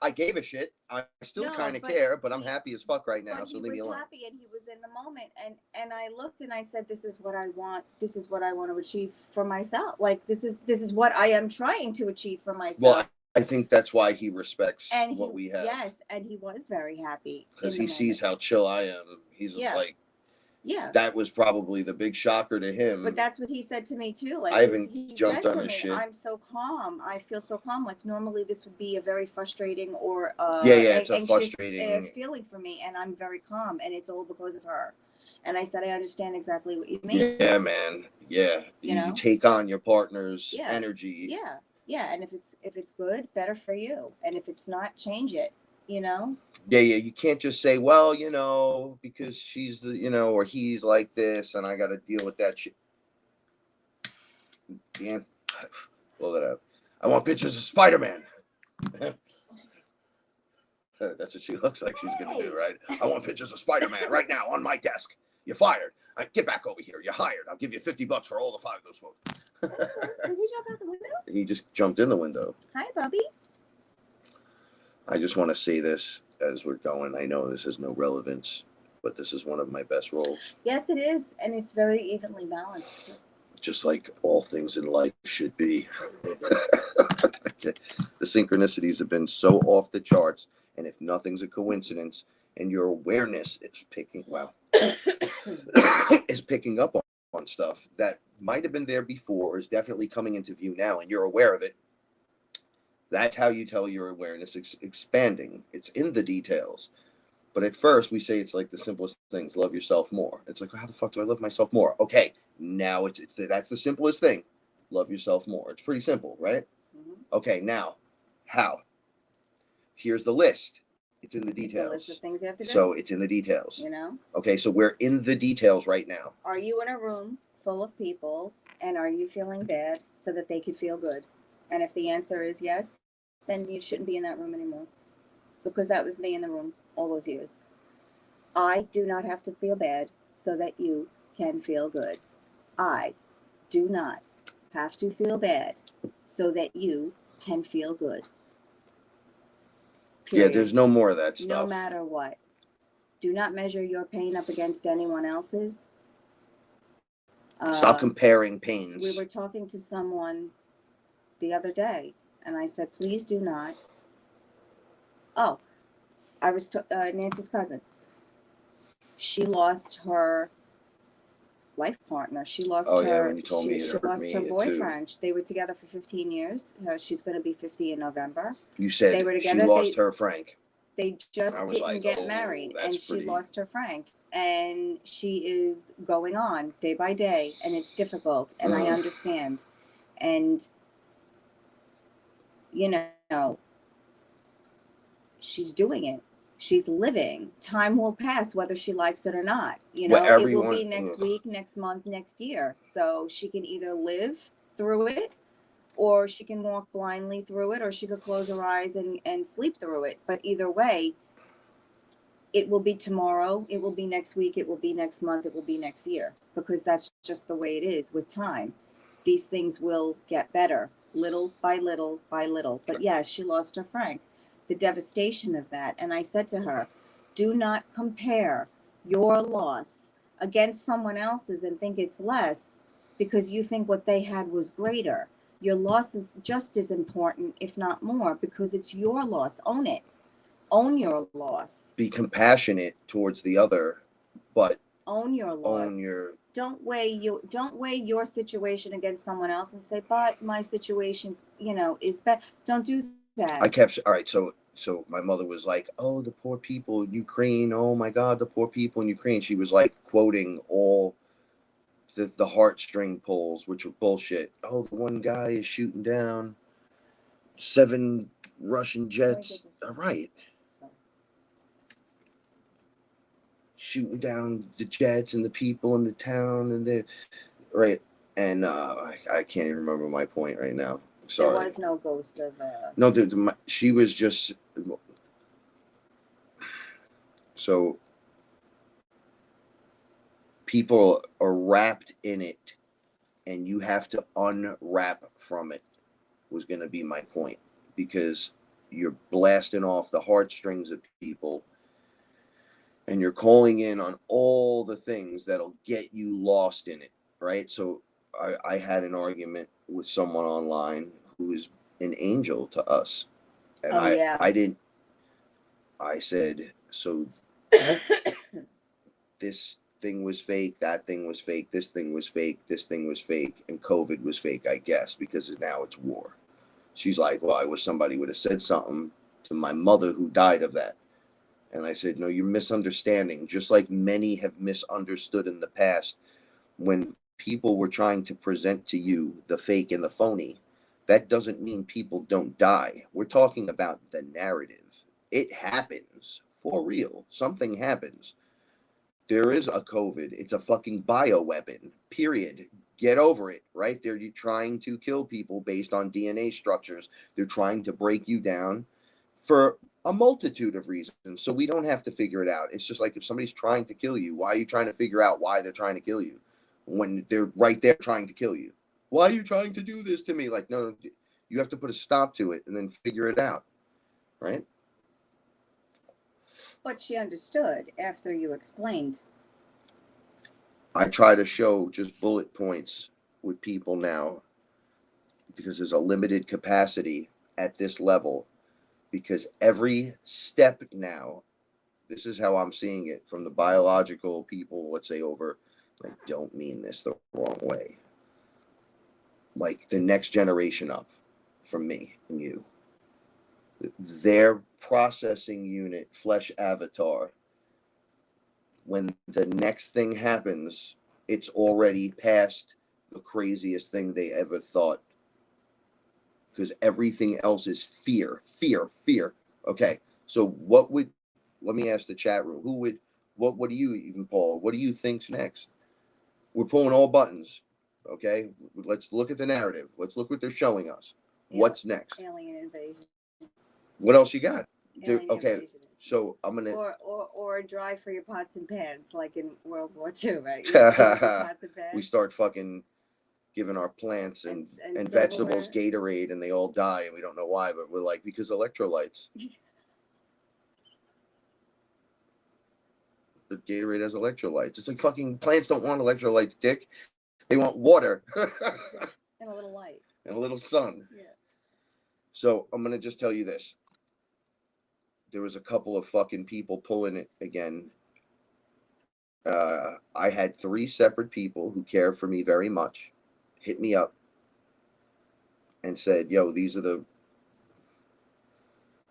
S2: I gave a shit. I still kind of care, but I'm happy as fuck right now, so leave me alone.
S1: He was happy, and he was in the moment. And I looked and I said, this is what I want. This is what I want to achieve for myself. Like, this is what I am trying to achieve for myself.
S2: Well, I think that's why he respects what we have.
S1: Yes, and he was very happy.
S2: Because he sees how chill I am. He's like,
S1: yeah,
S2: that was probably the big shocker to him.
S1: But that's what he said to me too. Like,
S2: I haven't jumped on his shit.
S1: I'm so calm. I feel so calm. Like normally this would be a very frustrating or
S2: it's a frustrating
S1: feeling for me, and I'm very calm, and it's all because of her. And I said, I understand exactly what you mean.
S2: Yeah, man. Yeah, you take on your partner's energy.
S1: Yeah, yeah. And if it's good, better for you. And if it's not, change it. You know?
S2: Yeah. You can't just say, well, you know, because she's, or he's like this, and I got to deal with that shit. The pull it up. I want pictures of Spider-Man. That's what she looks like she's going to do, right? I want pictures of Spider-Man right now on my desk. You're fired. Get back over here. You're hired. I'll give you $50 for all the 5 of those folks.
S1: Did he jump out the window?
S2: He just jumped in the window.
S1: Hi, Bubby.
S2: I just want to say this as we're going. I know this has no relevance, but this is one of my best roles.
S1: Yes, it is. And it's very evenly balanced.
S2: Just like all things in life should be. Okay. The synchronicities have been so off the charts. And if nothing's a coincidence and your awareness is picking, is picking up on stuff that might have been there before, is definitely coming into view now, and you're aware of it, that's how you tell your awareness expanding. It's in the details. But at first, we say it's like the simplest things. Love yourself more. It's like, how the fuck do I love myself more? Okay, now that's the simplest thing. Love yourself more. It's pretty simple, right? Mm-hmm. Okay, now, how? Here's the list. It's in the details.
S1: It's a list of things you have to do.
S2: So it's in the details.
S1: You know?
S2: Okay, so we're in the details right now.
S1: Are you in a room full of people, and are you feeling bad so that they could feel good? And if the answer is yes, then you shouldn't be in that room anymore. Because that was me in the room all those years. I do not have to feel bad so that you can feel good. I do not have to feel bad so that you can feel good. Period.
S2: Yeah, there's no more of that stuff.
S1: No matter what. Do not measure your pain up against anyone else's.
S2: Stop comparing pains.
S1: We were talking to someone the other day, and I said, please do not. Oh, I was Nancy's cousin. She lost her life partner. She lost her.
S2: When you told me,
S1: she lost her boyfriend. Too. They were together for 15 years. She's going to be 50 in November.
S2: You said they were together. She lost her Frank.
S1: They just didn't get married, and she lost her Frank. And she is going on day by day, and it's difficult, and I understand. And, you know, she's doing it. She's living. Time will pass whether she likes it or not. You know, it will be next week, next month, next year. So she can either live through it, or she can walk blindly through it, or she could close her eyes and sleep through it. But either way, it will be tomorrow, it will be next week, it will be next month, it will be next year. Because that's just the way it is with time. These things will get better, little by little by little. But yeah, she lost her Frank. The devastation of that. And I said to her, do not compare your loss against someone else's and think it's less because you think what they had was greater. Your loss is just as important, if not more, because it's your loss. Own it. Own your loss.
S2: Be compassionate towards the other, but
S1: own your loss. Don't weigh your situation against someone else and say, but my situation, is better. Don't do that.
S2: All right, so my mother was like, oh, the poor people in Ukraine. Oh my God, the poor people in Ukraine. She was like quoting all the heartstring pulls, which were bullshit. Oh, the one guy is shooting down 7 Russian jets. All right. Shooting down the jets and the people in the town and right. And I can't even remember my point right now. Sorry.
S1: There was no ghost of.
S2: No, she was just. So people are wrapped in it, and you have to unwrap from it. Was going to be my point, because you're blasting off the heartstrings of people, and you're calling in on all the things that'll get you lost in it, right? So I had an argument with someone online who is an angel to us. And I said, so this thing was fake, that thing was fake, this thing was fake, this thing was fake, and COVID was fake, I guess, because now it's war. She's like, well, I wish somebody would have said something to my mother who died of that. And I said, no, you're misunderstanding, just like many have misunderstood in the past. When people were trying to present to you the fake and the phony, that doesn't mean people don't die. We're talking about the narrative. It happens for real. Something happens. There is a COVID. It's a fucking bioweapon, period. Get over it, right? They're trying to kill people based on DNA structures. They're trying to break you down for a multitude of reasons. So we don't have to figure it out. It's just like if somebody's trying to kill you, why are you trying to figure out why they're trying to kill you when they're right there trying to kill you? Why are you trying to do this to me? Like, no, you have to put a stop to it and then figure it out, right?
S1: But she understood after you explained.
S2: I try to show just bullet points with people now because there's a limited capacity at this level, because every step now, this is how I'm seeing it from the biological people, let's say over, I don't mean this the wrong way, like the next generation up from me and you, their processing unit, flesh avatar, when the next thing happens, it's already past the craziest thing they ever thought. Because everything else is fear, fear, fear. Okay, so let me ask the chat room, what do you even, Paul, what do you think's next? We're pulling all buttons, okay? Let's look at the narrative. Let's look what they're showing us. What's next?
S1: Alien invasion.
S2: What else you got?
S1: Alien
S2: Okay,
S1: invasion.
S2: so I'm gonna
S1: or a drive for your pots and pans, like in World War II, right? Pots and pans.
S2: we start fucking giving our plants and vegetables Gatorade, and they all die, and we don't know why, but we're like, because electrolytes. The Gatorade has electrolytes. It's like fucking plants don't want electrolytes, dick. They want water.
S1: And a little light.
S2: And a little sun.
S1: Yeah.
S2: So I'm gonna just tell you this. There was a couple of fucking people pulling it again. I had 3 separate people who care for me very much hit me up and said, yo, these are the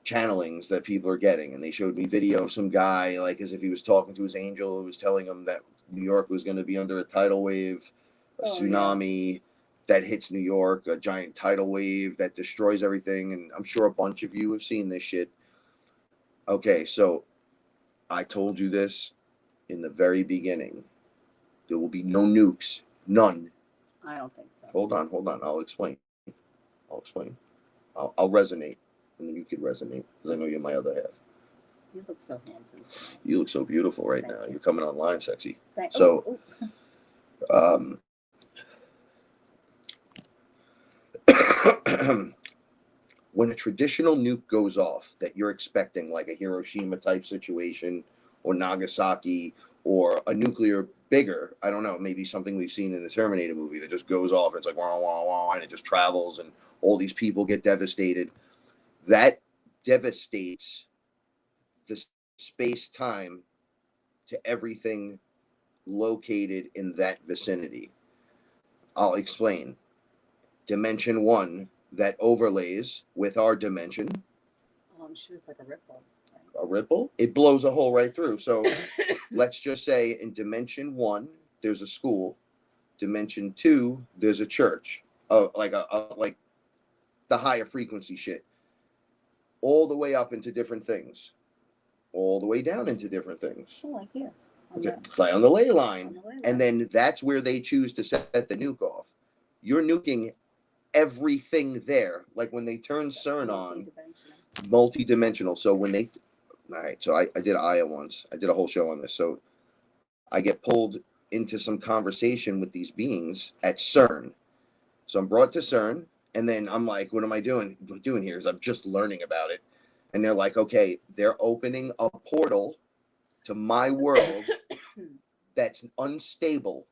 S2: channelings that people are getting. And they showed me video of some guy, like as if he was talking to his angel, who was telling him that New York was going to be under a tidal wave, a tsunami that hits New York, a giant tidal wave that destroys everything. And I'm sure a bunch of you have seen this shit. Okay, so I told you this in the very beginning. There will be no nukes. None.
S1: I don't think so.
S2: Hold on. I'll explain. I'll resonate, and then you can resonate, because I know you're my other half.
S1: You look so handsome.
S2: You look so beautiful right now. You're coming online sexy. When a traditional nuke goes off that you're expecting, like a Hiroshima type situation or Nagasaki or a nuclear bigger, I don't know, maybe something we've seen in the Terminator movie that just goes off and it's like wah, wah, wah, and it just travels and all these people get devastated. That devastates the space-time to everything located in that vicinity. I'll explain. Dimension 1 that overlays with our dimension.
S1: Oh, I'm sure it's like a ripple.
S2: A ripple? It blows a hole right through. So let's just say in Dimension 1, there's a school. Dimension 2, there's a church. Like the higher frequency shit. All the way up into different things. All the way down into different things.
S1: Oh, like here.
S2: Okay, play on the ley line. And then that's where they choose to set the nuke off. You're nuking everything there. Like when they turn CERN on, multi-dimensional. So when they, all right, so I did Aya once. I did a whole show on this. So I get pulled into some conversation with these beings at CERN. So I'm brought to CERN, and then I'm like, what am I doing here? Is I'm just learning about it. And they're like, okay, they're opening a portal to my world that's unstable.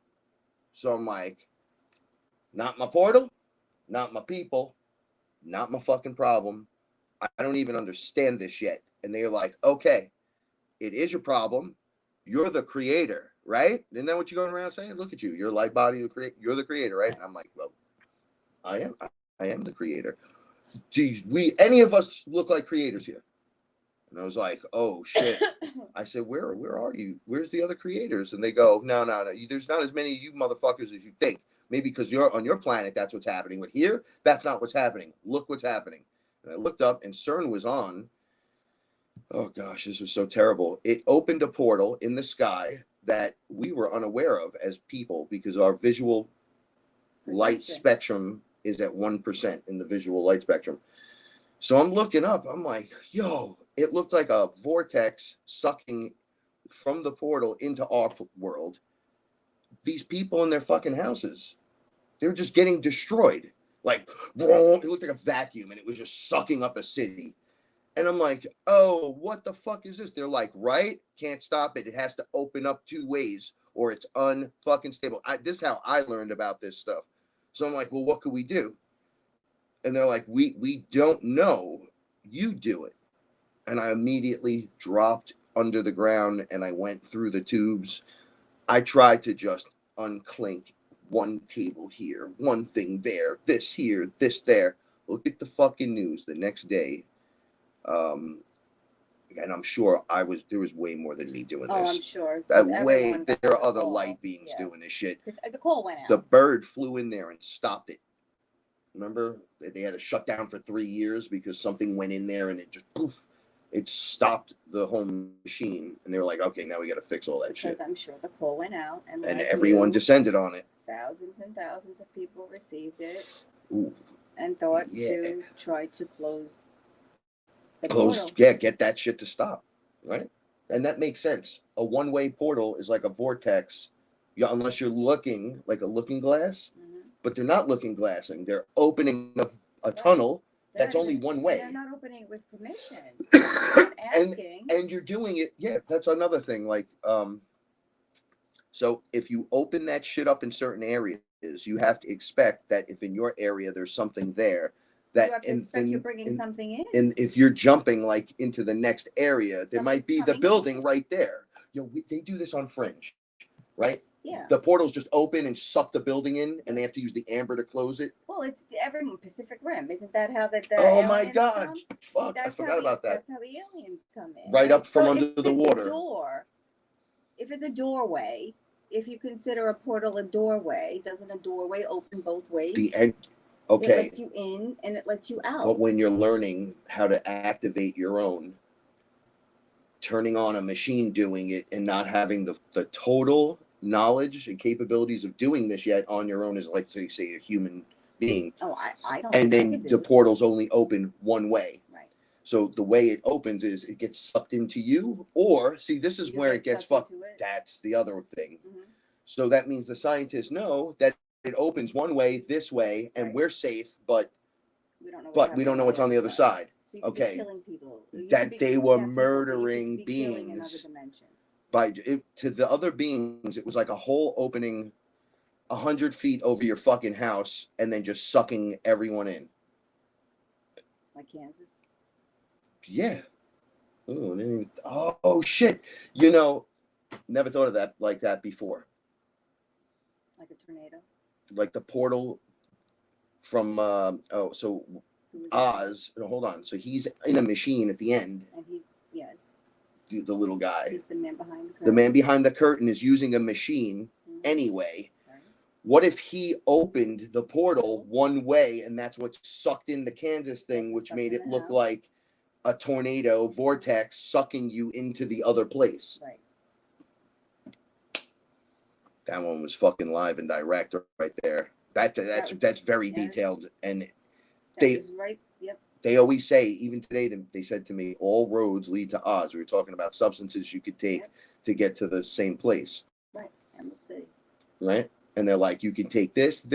S2: So I'm like, not my portal, not my people, not my fucking problem. I don't even understand this yet. And they're like, okay, it is your problem. You're the creator, right? Isn't that what you're going around saying? Look at you. You're a light body. You're the creator, right? And I'm like, well, I am the creator. Geez, any of us look like creators here? And I was like, oh shit. I said, where are you? Where's the other creators? And they go, no. There's not as many of you motherfuckers as you think. Maybe because you're on your planet, that's what's happening. But here, that's not what's happening. Look what's happening. And I looked up, and CERN was on. Oh gosh, this was so terrible. It opened a portal in the sky that we were unaware of as people because our visual light
S1: Perception.
S2: spectrum is at 1% in the visual light spectrum. So I'm looking up. I'm like, yo, it looked like a vortex sucking from the portal into our world. These people in their fucking houses, they were just getting destroyed. Like, it looked like a vacuum, and it was just sucking up a city. And I'm like, oh, what the fuck is this? They're like, right? Can't stop it. It has to open up 2 ways, or it's unfucking stable. This is how I learned about this stuff. So I'm like, well, what could we do? And they're like, we don't know. You do it. And I immediately dropped under the ground, and I went through the tubes. I tried to just unclink one cable here, one thing there, this here, this there. Look at the fucking news the next day. And I'm sure there was way more than me doing
S1: Oh,
S2: this.
S1: I'm sure.
S2: That
S1: 'cause
S2: way,
S1: everyone got
S2: there are
S1: the
S2: other
S1: call.
S2: light beings
S1: Yeah.
S2: doing this shit.
S1: 'Cause the call went out.
S2: The bird flew in there and stopped it. Remember, they had to shut down for 3 years because something went in there and it just poof, it stopped the whole machine. And they were like, okay, now we got to fix all that
S1: Because
S2: shit.
S1: I'm sure the call went out, and like
S2: everyone descended on it.
S1: Thousands and thousands of people received it.
S2: Ooh.
S1: And thought to try to close the
S2: Close,
S1: portal.
S2: yeah, get that shit to stop, right? And that makes sense. A one-way portal is like a vortex, unless you're looking like a looking glass, but they're not looking glassing. They're opening a tunnel that's only one way.
S1: They're not opening it with permission. They're not asking.
S2: and you're doing it. Yeah, that's another thing. Like, so if you open that shit up in certain areas, you have to expect that if in your area there's something there, that
S1: you have to expect you're bringing something in.
S2: And if you're jumping like into the next area, there might be the building right there. They do this on Fringe, right?
S1: Yeah.
S2: The portals just open and suck the building in, and they have to use the amber to close it.
S1: Well, it's every Pacific Rim. Isn't that how the
S2: oh my
S1: aliens
S2: god!
S1: come?
S2: Fuck! I forgot about that.
S1: That's how the aliens come in.
S2: Right up from under the water.
S1: If it's a doorway, if you consider a portal a doorway, doesn't a doorway open both ways? Okay. It lets you in and it lets you out.
S2: But when you're learning how to activate your own, turning on a machine doing it and not having the total knowledge and capabilities of doing this yet on your own as, like, say a human being.
S1: Oh, I don't.
S2: And then the portals only open one way.
S1: Right.
S2: So the way it opens is it gets sucked into you, or see, this is where it gets fucked. That's the other thing. Mm-hmm. So that means the scientists know that it opens one way, this way, and we're safe, but we don't know what's on the other side.
S1: So you could be killing people.
S2: That they were murdering beings. To the other beings, it was like a hole opening 100 feet over your fucking house and then just sucking everyone in.
S1: Like Kansas?
S2: Yeah. Oh shit. You know, never thought of that like that before.
S1: Like a tornado?
S2: Like the portal from Oz. No, hold on. So he's in a machine at the end.
S1: And yes.
S2: The little guy.
S1: He's the man behind the curtain.
S2: The man behind the curtain is using a machine anyway. Right. What if he opened the portal one way and that's what sucked in the Kansas thing, which made it look like a tornado vortex sucking you into the other place?
S1: Right.
S2: That one was fucking live and direct right there. That's very detailed, and
S1: right. Yep.
S2: They always say, even today, they said to me, all roads lead to Oz. We were talking about substances you could take to get to the same place.
S1: Right. Emerald City.
S2: Right. And they're like, you can take this, or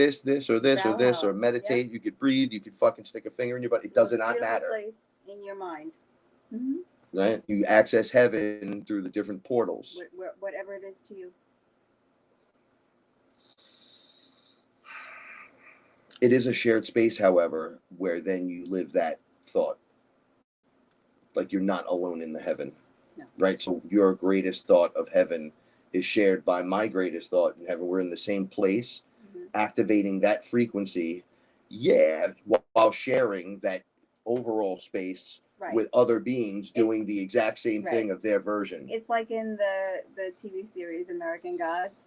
S2: this, or this, or meditate. Yep. You could breathe. You could fucking stick a finger in your butt. It does not matter.
S1: Place in your mind. Mm-hmm.
S2: Right. You access heaven through the different portals.
S1: Whatever it is to you.
S2: It is a shared space, however, where then you live that thought. Like you're not alone in the heaven. No. Right? So your greatest thought of heaven is shared by my greatest thought in heaven. We're in the same place, activating that frequency, while sharing that overall space with other beings doing the exact same thing of their version.
S1: It's like in the TV series American Gods,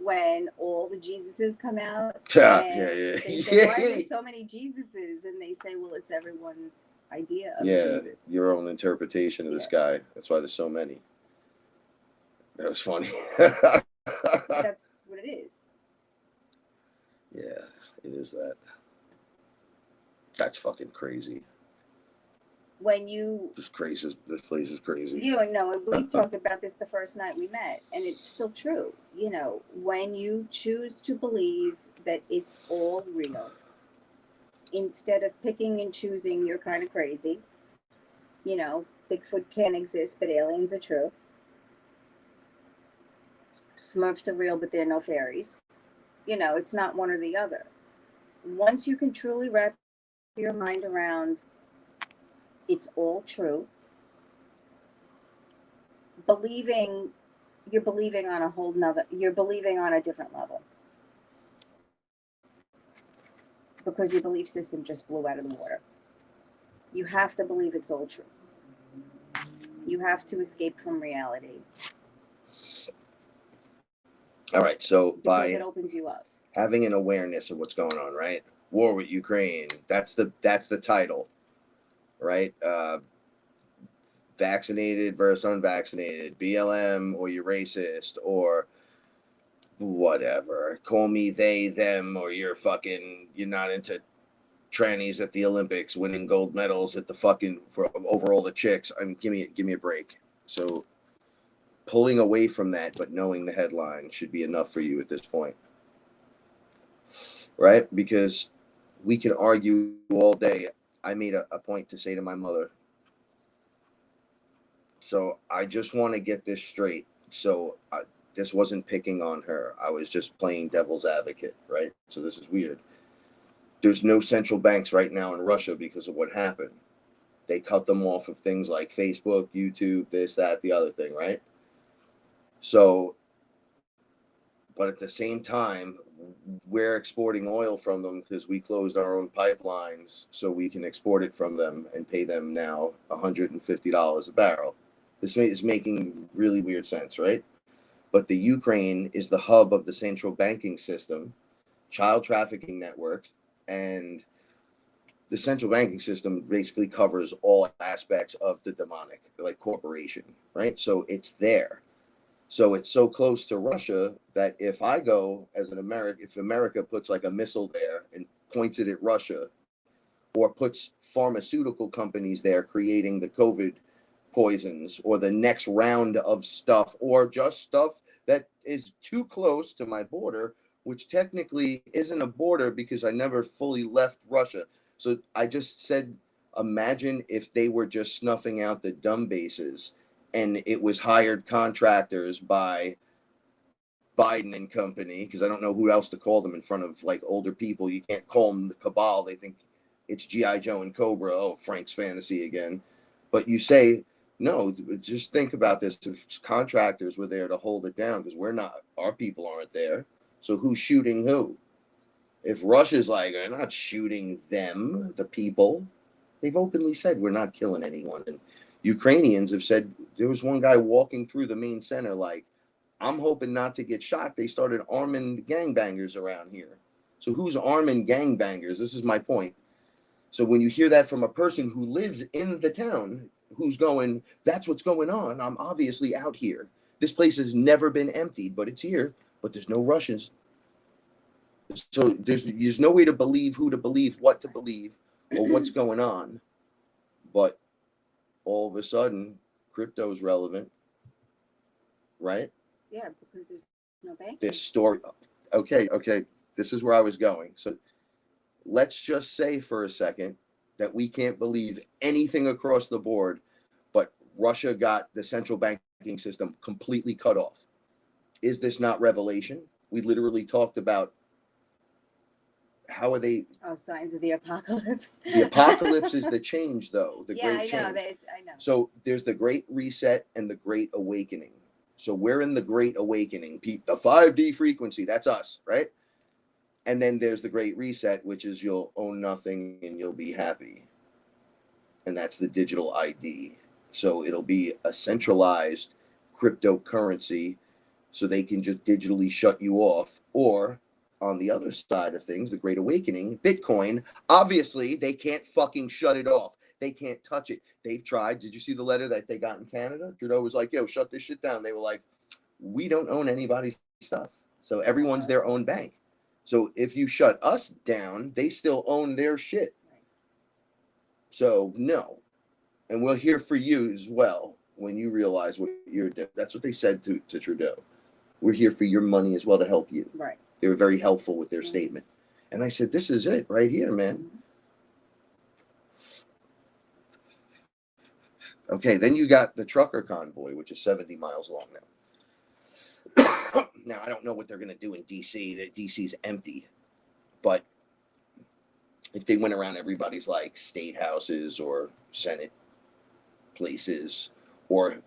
S1: when all the Jesuses come out. They say, why are there so many Jesuses? And they say, well, it's everyone's idea of Jesus.
S2: Your own interpretation of this guy. That's why there's so many. That was funny.
S1: That's what it is.
S2: Yeah. it is that. That's fucking crazy.
S1: When you
S2: This crazy. This place is crazy.
S1: you know, and we talked about this the first night we met, and it's still true. You know, when you choose to believe that it's all real, instead of picking and choosing, you're kind of crazy. You know, Bigfoot can't exist, but aliens are true. Smurfs are real, but they're no fairies. You know, it's not one or the other. Once you can truly wrap your mind around it's all true, believing you're believing on a whole nother you're believing on a different level because your belief system just blew out of the water. You have to believe it's all true. You have to escape from reality
S2: All right, so
S1: because
S2: by
S1: it opens you up.
S2: having an awareness of what's going on, right? War with Ukraine. That's the title, right? Vaccinated versus unvaccinated, BLM or you're racist or whatever. Call me they them or you're not into trannies at the Olympics winning gold medals at the fucking for over all the chicks. Give me a break. So pulling away from that, but knowing the headline should be enough for you at this point, right? Because we can argue all day. I made a point to say to my mother. So I just want to get this straight. So this wasn't picking on her. I was just playing devil's advocate, right? So this is weird. There's no central banks right now in Russia because of what happened. They cut them off of things like Facebook, YouTube, this, that, the other thing, right? So, but at the same time, we're exporting oil from them because we closed our own pipelines so we can export it from them and pay them now $150 a barrel. This is making really weird sense, right? But the Ukraine is the hub of the central banking system, child trafficking networks, and the central banking system basically covers all aspects of the demonic, like corporation, right? So it's there. So it's so close to Russia that if I go as an American, if America puts like a missile there and points it at Russia, or puts pharmaceutical companies there creating the COVID poisons or the next round of stuff or just stuff that is too close to my border, which technically isn't a border because I never fully left Russia. So I just said, imagine if they were just snuffing out the dumb bases and it was hired contractors by Biden and company, because I don't know who else to call them in front of like older people. You can't call them the cabal. They think it's G.I. Joe and Cobra. Oh, Frank's fantasy again. But you say, no, just think about this. If contractors were there to hold it down, because we're not, our people aren't there. So who's shooting who? If Russia's like, they're not shooting them, the people, they've openly said we're not killing anyone. And Ukrainians have said, there was one guy walking through the main center like, I'm hoping not to get shot. They started arming gangbangers around here. So who's arming gangbangers? This is my point. So when you hear that from a person who lives in the town, who's going, that's what's going on. I'm obviously out here. This place has never been emptied, but it's here. But there's no Russians. So there's no way to believe who to believe, what to believe, or what's going on. But all of a sudden, crypto is relevant, right?
S1: Yeah, because there's no banking.
S2: This story. Okay. This is where I was going. So let's just say for a second that we can't believe anything across the board, but Russia got the central banking system completely cut off. Is this not revelation? We literally talked about how are they.
S1: Oh, signs of the apocalypse.
S2: The apocalypse is the change, though, the
S1: yeah,
S2: great
S1: I know.
S2: change.
S1: I know.
S2: So there's the Great Reset and the Great Awakening. So we're in the Great Awakening. The 5D frequency, that's us, right? And then there's the Great Reset, which is you'll own nothing and you'll be happy. And that's the digital ID. So it'll be a centralized cryptocurrency so they can just digitally shut you off. Or on the other side of things, the Great Awakening, Bitcoin, obviously they can't fucking shut it off. They can't touch it. They've tried. Did you see the letter that they got in Canada? Trudeau was like, yo, shut this shit down. They were like, we don't own anybody's stuff. So everyone's their own bank. So if you shut us down, they still own their shit.
S1: Right.
S2: So no. And we're here for you as well when you realize what you're doing. That's what they said to Trudeau. We're here for your money as well to help you.
S1: Right.
S2: They were very helpful with their
S1: Mhm.
S2: statement. And I said, this is it right here, man.
S1: Mhm.
S2: Okay, then you got the trucker convoy, which is 70 miles long now. Now, I don't know what they're going to do in D.C. D.C.'s empty. But if they went around everybody's like state houses or Senate places, or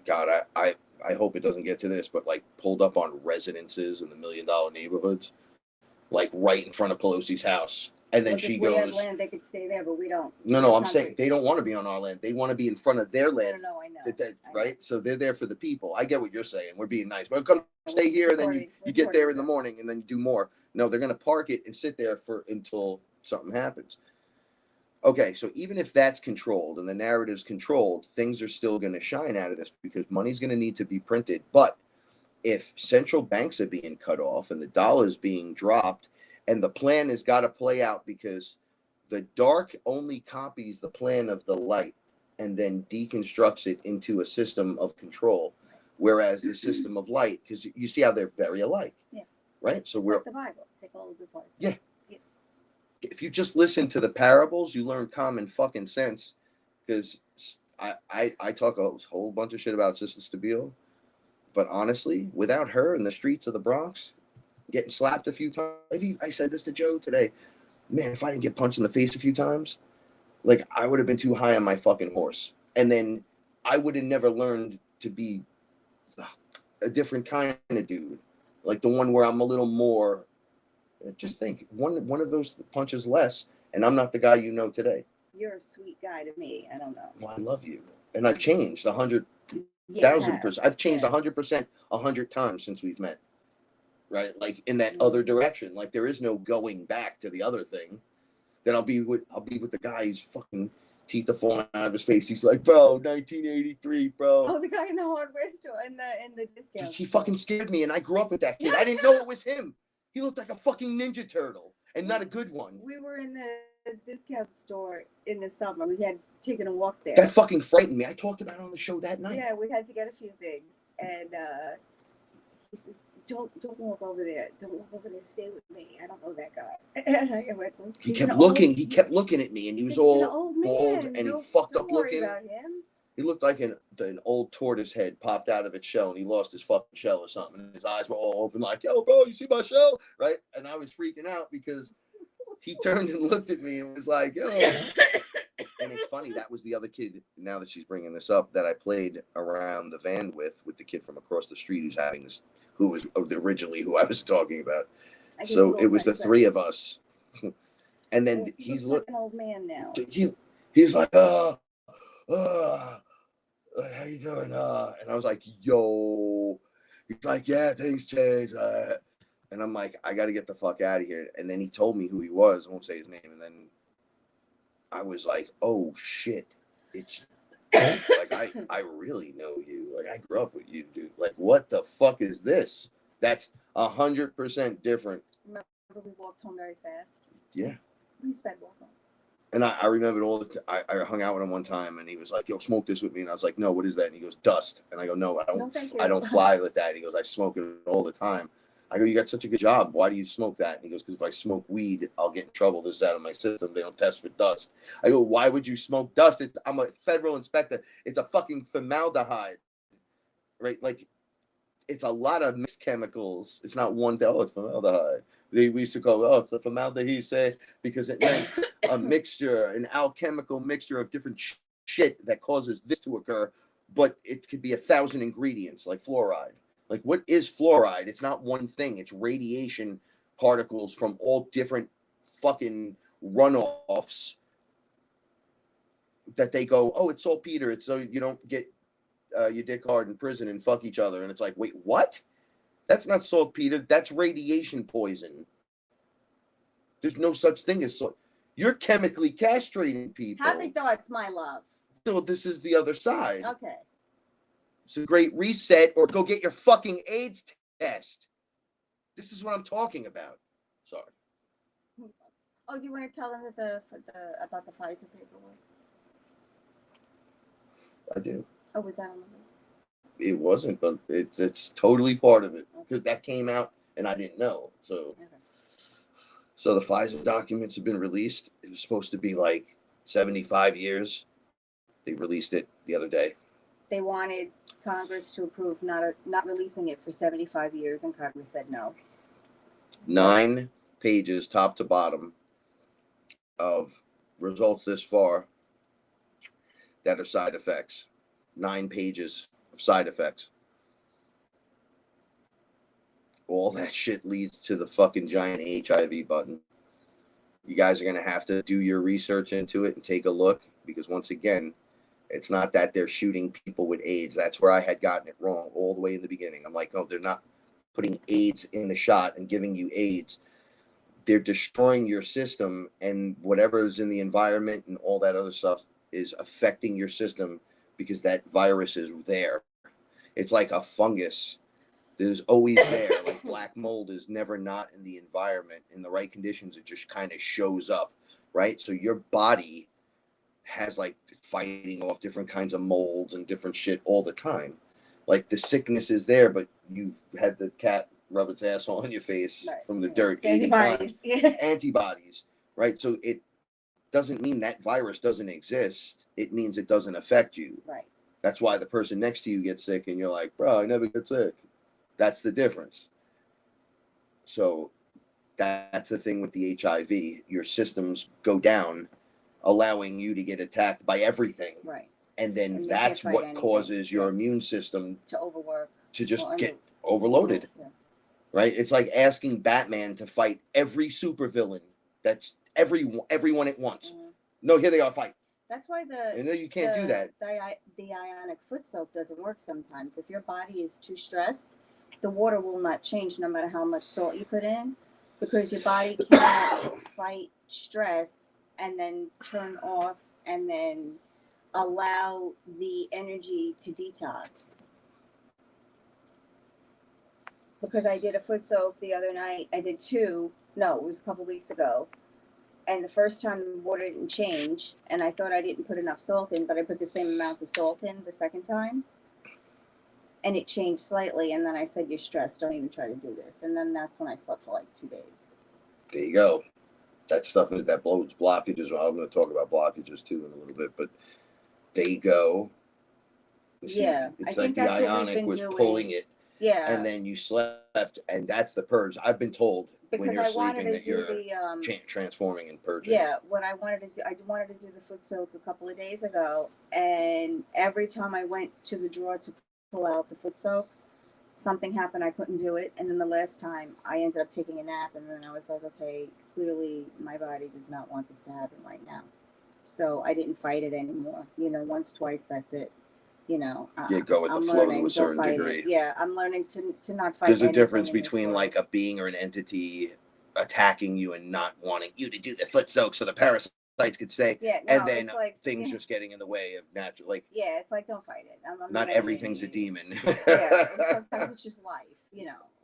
S2: God, I hope it doesn't get to this, but like pulled up on residences in the $1 million neighborhoods, like right in front of Pelosi's house. And then
S1: Look,
S2: she
S1: if we had
S2: goes,
S1: land, they could stay there, but we don't.
S2: no, I'm saying they don't want to be on our land. They want to be in front of their
S1: I
S2: land.
S1: don't know. I know.
S2: Right? So they're there for the people. I get what you're saying. We're being nice. Well, come stay here, and then you get there in the morning, and then you do more. No, they're going to park it and sit there until something happens. Okay, so even if that's controlled and the narrative's controlled, things are still going to shine out of this because money's going to need to be printed. But if central banks are being cut off and the dollar's being dropped, and the plan has got to play out because the dark only copies the plan of the light and then deconstructs it into a system of control, whereas the system of light, because you see how they're very alike.
S1: Yeah.
S2: Right? So
S1: It's like the Bible. Take all of the parts.
S2: Yeah. If you just listen to the parables, you learn common fucking sense. Because I talk a whole bunch of shit about Sister Stabile, but honestly, without her in the streets of the Bronx, getting slapped a few times, I said this to Joe today, man, if I didn't get punched in the face a few times, like I would have been too high on my fucking horse. And then I would have never learned to be a different kind of dude. Like the one where I'm a little more. Just think, one of those punches less, and I'm not the guy you know today.
S1: You're a sweet guy to me. I don't know.
S2: Well, I love you, and I've changed 100,000%.
S1: Yeah,
S2: I've changed 100%, 100 times since we've met. Right, like in that other direction. Like there is no going back to the other thing. Then I'll be with the guy who's fucking teeth are falling out of his face. He's like, bro, 1983, bro.
S1: Oh, the guy in the hardware store in the discount.
S2: He fucking scared me, and I grew up with that kid. I didn't know it was him. He looked like a fucking Ninja Turtle, and not a good one.
S1: We were in the discount store in the summer. We had taken a walk there.
S2: That fucking frightened me. I talked about it on the show that night.
S1: Yeah, we had to get a few things, and he says, "Don't walk over there. Don't walk over there. Stay with me. I don't know that guy." And I went,
S2: he kept looking. He kept looking at me, and he was all bald and he fucked up looking.
S1: About him.
S2: He looked like an old tortoise head popped out of its shell, and he lost his fucking shell or something. And his eyes were all open, like, "Yo, bro, you see my shell?" Right? And I was freaking out because he turned and looked at me and was like, "Yo." And it's funny, that was the other kid, now that she's bringing this up, that I played around the van with the kid from across the street who's having this, who was originally who I was talking about. So it was the three of us. And then he's
S1: like an old man now.
S2: He's like, how you doing? And I was like, yo. He's like, yeah, things change. And I'm like, I got to get the fuck out of here. And then he told me who he was. I won't say his name. And then I was like, oh shit. It's like I really know you. Like I grew up with you, dude. Like what the fuck is this? That's 100% different.
S1: Remember we walked home very fast?
S2: Yeah.
S1: We sped walk home.
S2: And I remembered I hung out with him one time, and he was like, yo, smoke this with me. And I was like, no, what is that? And he goes, dust. And I go, no, I don't fly with that. And he goes, I smoke it all the time. I go, you got such a good job. Why do you smoke that? And he goes, because if I smoke weed, I'll get in trouble. This is out of my system. They don't test for dust. I go, why would you smoke dust? I'm a federal inspector. It's a fucking formaldehyde, right? Like, it's a lot of mixed chemicals. It's not one thing. Oh, it's formaldehyde. We used to go, oh, it's the formaldehyde, say, because it meant a mixture, an alchemical mixture of different shit that causes this to occur. But it could be 1,000 ingredients, like fluoride. Like, what is fluoride? It's not one thing. It's radiation particles from all different fucking runoffs that they go, oh, it's saltpeter. It's so you don't get your dick hard in prison and fuck each other. And it's like, wait, what? That's not saltpeter. That's radiation poison. There's no such thing as salt. You're chemically castrating people.
S1: Happy thoughts, my love.
S2: So this is the other side.
S1: Okay.
S2: It's a great reset, or go get your fucking AIDS test. This is what I'm talking about. Sorry.
S1: Oh, do you want to tell them that about the Pfizer paperwork?
S2: I do.
S1: Oh, was that on the list?
S2: It wasn't, but it's totally part of it because that came out and I didn't know. So,
S1: Okay.
S2: so the Pfizer documents have been released. It was supposed to be like 75 years. They released it the other day.
S1: They wanted Congress to approve not releasing it for 75 years, and Congress said no.
S2: 9 pages, top to bottom, of results this far that are side effects. 9 pages of side effects. All that shit leads to the fucking giant HIV button. You guys are going to have to do your research into it and take a look because, once again, it's not that they're shooting people with AIDS. That's where I had gotten it wrong all the way in the beginning. I'm like, oh, they're not putting AIDS in the shot and giving you AIDS. They're destroying your system, and whatever is in the environment and all that other stuff is affecting your system because that virus is there. It's like a fungus. There's always there. Like black mold is never not in the environment. In the right conditions, it just kind of shows up, right? So your body has like fighting off different kinds of molds and different shit all the time. Like the sickness is there, but you've had the cat rub its asshole on your face from the dirt 80 times. Antibodies, right? So it doesn't mean that virus doesn't exist. It means it doesn't affect you.
S1: Right.
S2: That's why the person next to you gets sick and you're like, bro, I never get sick. That's the difference. So that's the thing with the HIV. Your systems go down, allowing you to get attacked by everything.
S1: Right.
S2: And then that's what
S1: anything.
S2: causes your immune system
S1: to overwork,
S2: to just get overloaded. Yeah. Right? It's like asking Batman to fight every supervillain. That's everyone at once. Mm-hmm. No, here they are, fight.
S1: That's why
S2: you can't do that.
S1: The ionic foot soap doesn't work sometimes. If your body is too stressed, the water will not change no matter how much salt you put in, because your body can't fight stress and then turn off and then allow the energy to detox. Because I did a foot soak the other night. I did 2. No, it was a couple weeks ago. And the first time the water didn't change, and I thought I didn't put enough salt in, but I put the same amount of salt in the second time. And it changed slightly, and then I said, you're stressed, don't even try to do this. And then that's when I slept for like 2 days.
S2: There you go. That stuff is that blows blockages. Well, I'm going to talk about blockages too in a little bit, but there you go.
S1: Yeah.
S2: It's like the ionic was pulling it.
S1: Yeah.
S2: And then you slept, and that's the purge. I've been told
S1: because
S2: when you're sleeping that you're
S1: transforming
S2: and purging.
S1: Yeah, what I wanted to do the foot soak a couple of days ago, and every time I went to the drawer to pull out the foot soak, something happened. I couldn't do it, and then the last time I ended up taking a nap, and then I was like, okay, clearly my body does not want this to happen right now, so I didn't fight it anymore. Once, twice, that's it.
S2: Go with the flow to a certain degree.
S1: Yeah, I'm learning to not fight.
S2: There's a difference between like a being or an entity attacking you and not wanting you to do the foot soak so the parasites could stay.
S1: Yeah, no,
S2: and then
S1: like,
S2: things just getting in the way of natural. Like,
S1: yeah, it's like, don't fight it. I'm
S2: not everything's a demon.
S1: Yeah, sometimes it's just life.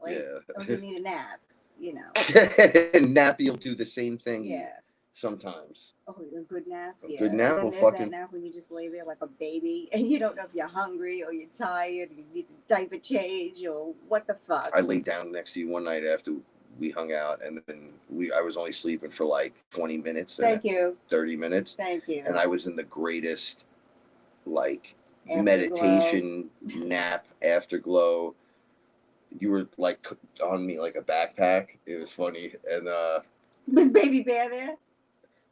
S1: Like, don't you need a nap?
S2: Nappy will do the same thing.
S1: Yeah.
S2: Sometimes.
S1: Oh, a good nap?
S2: A good nap will
S1: fucking... that nap when you just lay there like a baby and you don't know if you're hungry or you're tired, you need a diaper change or what the fuck.
S2: I laid down next to you one night after we hung out, and then I was only sleeping for like 20 minutes.
S1: Thank you.
S2: 30 minutes.
S1: Thank you.
S2: And I was in the greatest like meditation nap, afterglow. You were like on me like a backpack. It was funny. And
S1: was Baby Bear there?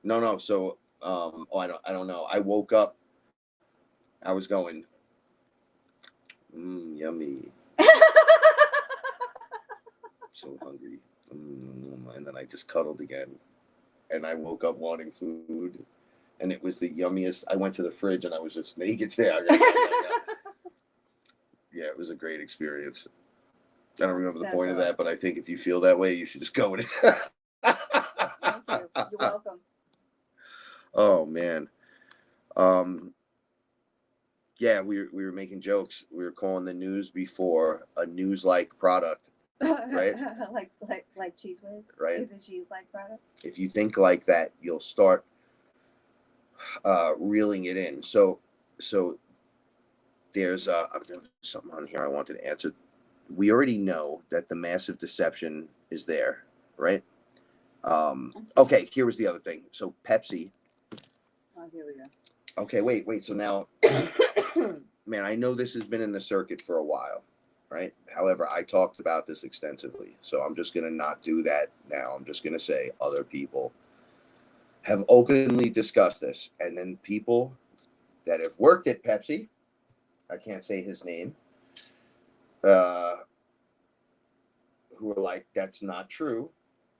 S2: No. So, I don't know. I woke up. I was going, yummy. So hungry. And then I just cuddled again. And I woke up wanting food. And it was the yummiest. I went to the fridge and I was just naked there. Yeah, it was a great experience. I don't remember the point of that, but I think if you feel that way, you should just go with it.
S1: Thank you. You're welcome.
S2: Oh man. Yeah, we were making jokes. We were calling the news before a news-like product. right?
S1: like Cheese Whiz.
S2: Right.
S1: Is a cheese-like product?
S2: If you think like that, you'll start reeling it in. So there's something on here I wanted to answer. We already know that the massive deception is there, right? Okay, here was the other thing. So Pepsi.
S1: Oh, here we go.
S2: Okay, wait. So now, man, I know this has been in the circuit for a while, right? However, I talked about this extensively, so I'm just gonna not do that now. I'm just gonna say other people have openly discussed this, and then people that have worked at Pepsi, I can't say his name, uh, who are like, that's not true.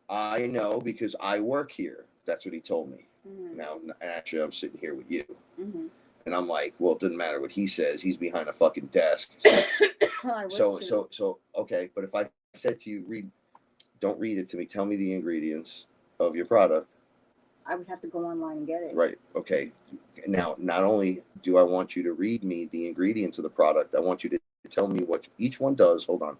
S2: I know because I work here. That's what he told me.
S1: Mm-hmm.
S2: Now, actually, I'm sitting here with you.
S1: Mm-hmm.
S2: And I'm like, well, it doesn't matter what he says. He's behind a fucking desk. So, okay. But if I said to you, don't read it to me. Tell me the ingredients of your product.
S1: I would have to go online and get it.
S2: Right. Okay. Now, not only do I want you to read me the ingredients of the product, I want you to tell me what each one does. Hold on.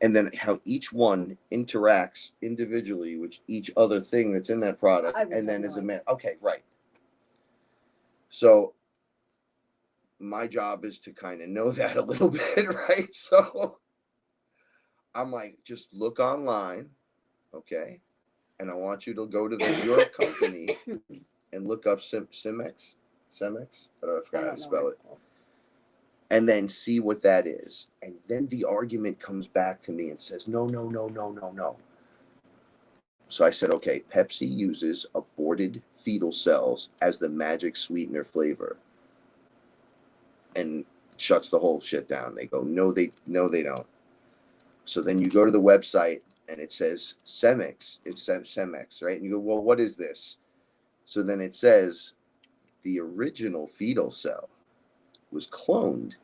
S2: And then how each one interacts individually with each other thing that's in that product. And then as a man. Okay. Right. So my job is to kind of know that a little bit, right? So I'm like, just look online, okay? And I want you to go to your company and look up Cemex. I forgot how to spell it. And then see what that is. And then the argument comes back to me and says, no. So I said, okay, Pepsi uses aborted fetal cells as the magic sweetener flavor. And shuts the whole shit down. They go, no, they don't. So then you go to the website and it says Cemex. It says Cemex, right? And you go, well, what is this? So then it says the original fetal cell was cloned.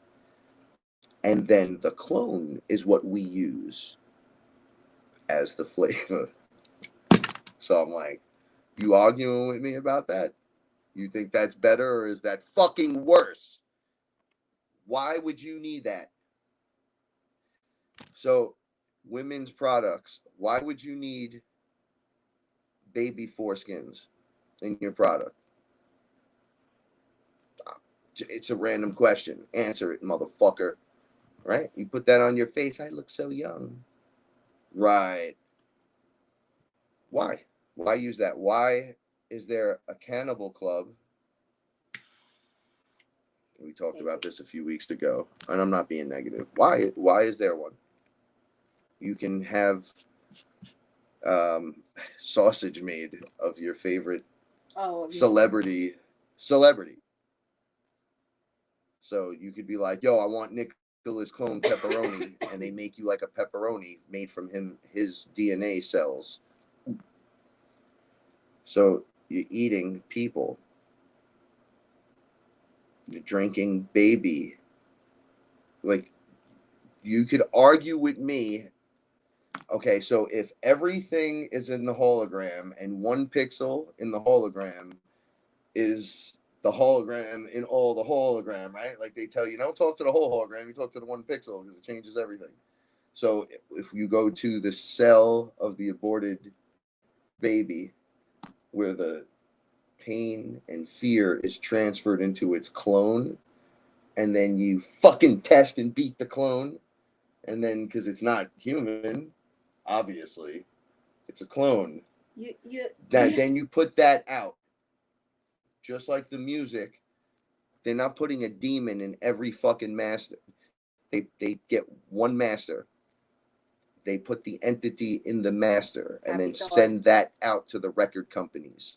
S2: And then the clone is what we use as the flavor. So I'm like, you arguing with me about that? You think that's better or is that fucking worse? Why would you need that? So, women's products, why would you need baby foreskins in your product? It's a random question. Answer it, motherfucker. Right? You put that on your face. I look so young. Right. Why? Why use that? Why is there a cannibal club? We talked about this a few weeks ago, and I'm not being negative. Why is there one? You can have sausage made of your favorite celebrity. So you could be like, yo, I want Nicholas clone pepperoni, and they make you like a pepperoni made from his DNA cells. So you're eating people. You're drinking baby. Like, you could argue with me. Okay, so if everything is in the hologram and 1 pixel in the hologram is the hologram in all the hologram, right? Like they tell you, don't talk to the whole hologram, you talk to the 1 pixel because it changes everything. So if you go to the cell of the aborted baby where the pain and fear is transferred into its clone, and then you fucking test and beat the clone, and then because it's not human, obviously, it's a clone. Then you put that out. Just like the music, they're not putting a demon in every fucking master. They get one master. They put the entity in the master and then send that out to the record companies.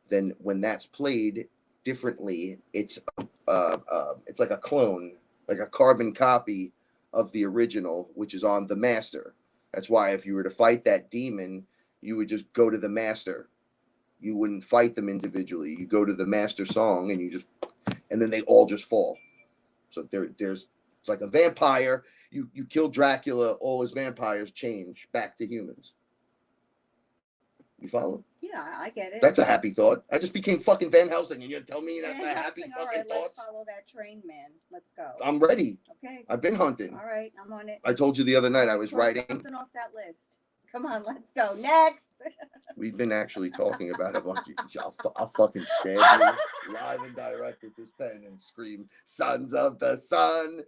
S2: Then when that's played differently, it's like a clone, like a carbon copy of the original, which is on the master. That's why if you were to fight that demon, you would just go to the master. You wouldn't fight them individually. You go to the master song and then they all just fall. So there's it's like a vampire. You kill Dracula, all his vampires change back to humans. You follow?
S1: Yeah, I get it.
S2: That's a happy thought. I just became fucking Van Helsing, and you're telling me that's
S1: Van
S2: a happy
S1: Helsing.
S2: fucking
S1: All right,
S2: thought?
S1: let's follow that train, man. Let's go.
S2: I'm ready.
S1: Okay.
S2: I've been hunting.
S1: All right, I'm on it.
S2: I told you the other night I was
S1: Cross
S2: writing.
S1: something off that list. Come on, let's go. Next.
S2: We've been actually talking about a bunch of. I'll fucking stab you live and direct with this pen and scream, "Sons of the sun!"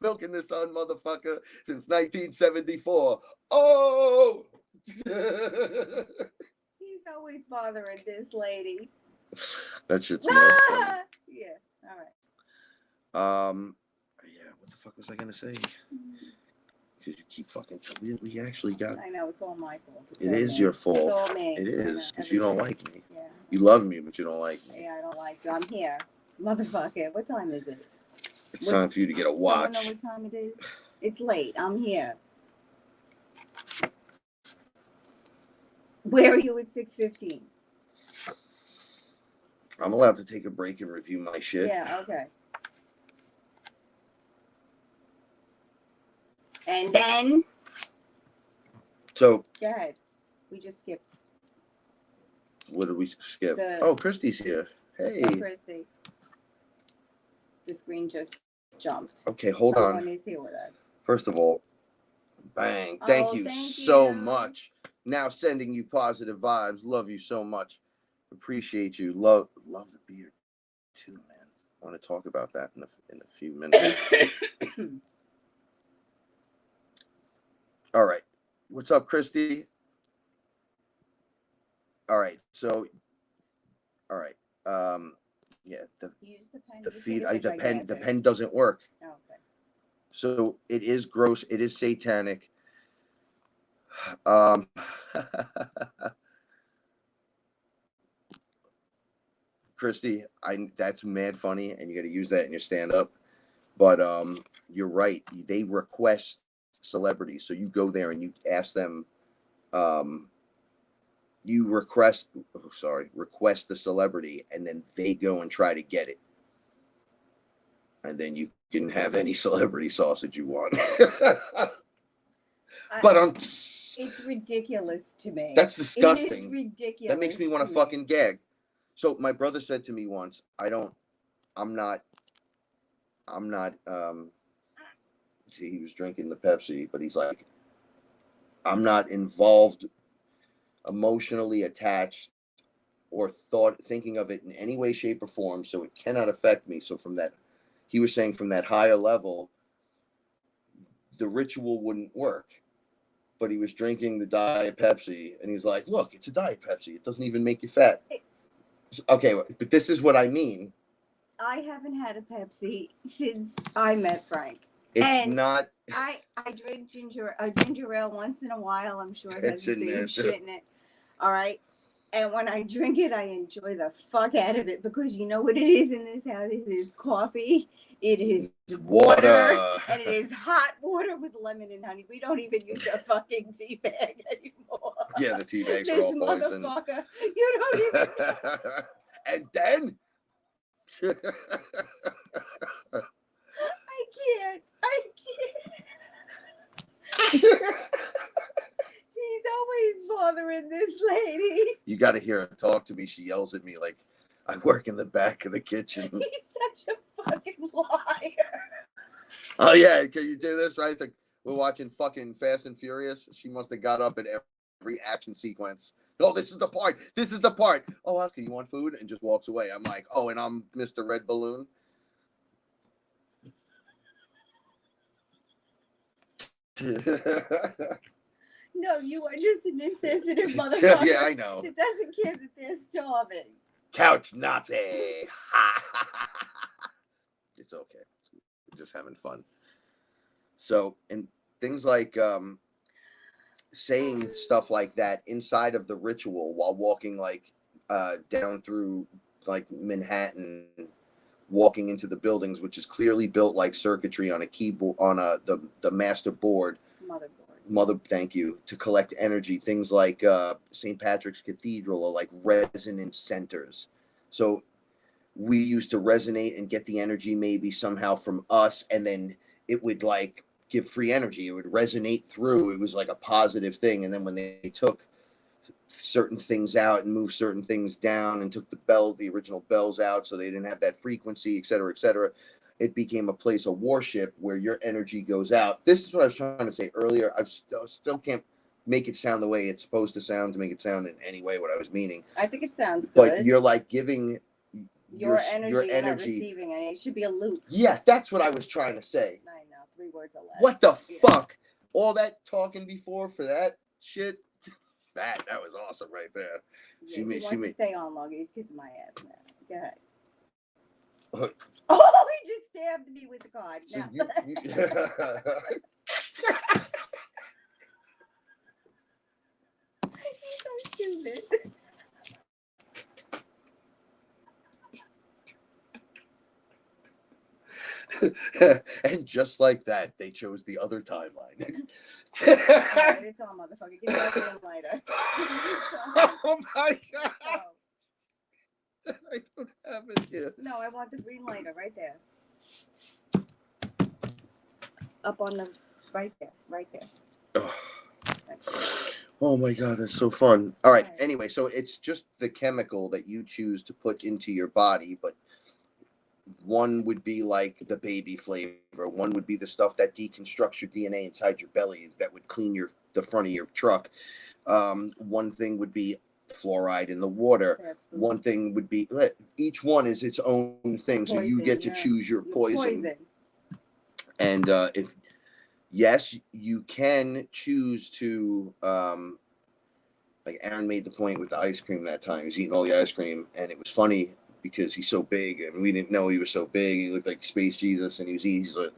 S2: Milking the sun, motherfucker, since 1974. Oh!
S1: He's always bothering this lady.
S2: That shit's mad funny.
S1: Yeah. All right.
S2: Yeah. What the fuck was I gonna say? Because you keep fucking. We actually got.
S1: I know it's all my fault.
S2: It is your fault.
S1: It's all me.
S2: It is because you don't like me.
S1: Yeah.
S2: You love me, but you don't like me.
S1: Yeah, I don't like you. I'm here, motherfucker. What time is it?
S2: It's time for you to get a watch.
S1: Someone know what time it is? It's late. I'm here. Where are you at 6:15?
S2: I'm allowed to take a break and review my shit.
S1: Yeah. Okay. And then.
S2: So.
S1: Go ahead. We just skipped.
S2: What did we skip? Oh, Christy's here. Hey.
S1: Christy. The screen just jumped.
S2: Okay, hold on.
S1: Someone is here with us.
S2: First of all, bang. Thank you so much. Now sending you positive vibes. Love you so much. Appreciate you. Love the beard too, man. I want to talk about that in a few minutes. All right. What's up, Christy? All right. So, all right. Yeah.
S1: Use the pen.
S2: The pen doesn't work.
S1: Oh, okay.
S2: So it is gross. It is satanic. Christy, that's mad funny, and you got to use that in your stand-up. But you're right. They request celebrities, so you go there and you ask them. You request the celebrity, and then they go and try to get it, and then you can have any celebrity sausage you want. But
S1: it's ridiculous to me.
S2: That's disgusting.
S1: It is ridiculous.
S2: That makes me want to fucking gag. So my brother said to me once, I'm not he was drinking the Pepsi, but he's like, I'm not involved, emotionally attached, or thinking of it in any way, shape, or form, so it cannot affect me. So he was saying from that higher level, the ritual wouldn't work. But he was drinking the Diet Pepsi, and he's like, look, it's a Diet Pepsi. It doesn't even make you fat. Okay, but this is what I mean.
S1: I haven't had a Pepsi since I met Frank.
S2: It's not.
S1: I drink ginger ale once in a while. I'm sure it has the same shit in it. All right. And when I drink it, I enjoy the fuck out of it because you know what it is in this house? It is coffee. It is water. And it is hot water with lemon and honey. We don't even use a fucking tea bag anymore.
S2: Yeah, the tea bags are all poison.
S1: Motherfucker. You don't even.
S2: And then.
S1: I can't. She's always bothering this lady.
S2: You got to hear her talk to me. She yells at me like, I work in the back of the kitchen.
S1: He's such a fucking liar.
S2: Oh, yeah. Can you do this, right? We're watching fucking Fast and Furious. She must have got up at every action sequence. Oh, this is the part. This is the part. Oh, Oscar, you want food? And just walks away. I'm like, oh, and I'm Mr. Red Balloon.
S1: No, you are just an insensitive motherfucker.
S2: Yeah, I know.
S1: It doesn't care that they're starving.
S2: Couch Nazi. It's okay. We're just having fun. So, and things like saying stuff like that inside of the ritual while walking down through like Manhattan, walking into the buildings, which is clearly built like circuitry on a keyboard, on the master board. Thank you, to collect energy. Things like St. Patrick's Cathedral are like resonance centers. So we used to resonate and get the energy maybe somehow from us, and then it would like give free energy. It would resonate through. It was like a positive thing. And then when they took certain things out and moved certain things down and took the original bells out, so they didn't have that frequency, et cetera, it became a place of worship where your energy goes out. This is what I was trying to say earlier. I still can't make it sound the way it's supposed to sound, to make it sound in any way what I was meaning.
S1: I think it sounds good.
S2: But you're like giving
S1: your energy, you're not receiving any. It should be a loop.
S2: Yeah, that's what I was trying to say.
S1: I know, 3 words or less.
S2: What the fuck? All that talking before for that shit? That was awesome right there.
S1: Yeah, he wants to stay on longer. He's kissing my ass now. Go ahead. Oh, he just stabbed me with the card. So no. He's so stupid.
S2: And just like that, they chose the other timeline.
S1: All right, it's on, motherfucker. Give me that green lighter.
S2: Oh my god! Oh. I don't have it here.
S1: No, I want the green lighter right there. Up on the right there.
S2: Oh my god, that's so fun. All right. Anyway, so it's just the chemical that you choose to put into your body, but one would be like the baby flavor. One would be the stuff that deconstructs your DNA inside your belly that would clean the front of your truck. One thing would be fluoride in the water. One thing would be, each one is its own thing. So you get to choose your poison. And if, yes, you can choose to, like Aaron made the point with the ice cream that time. He was eating all the ice cream, and it was funny because he's so big, and we didn't know he was so big. He looked like Space Jesus, and he was eating. He's like,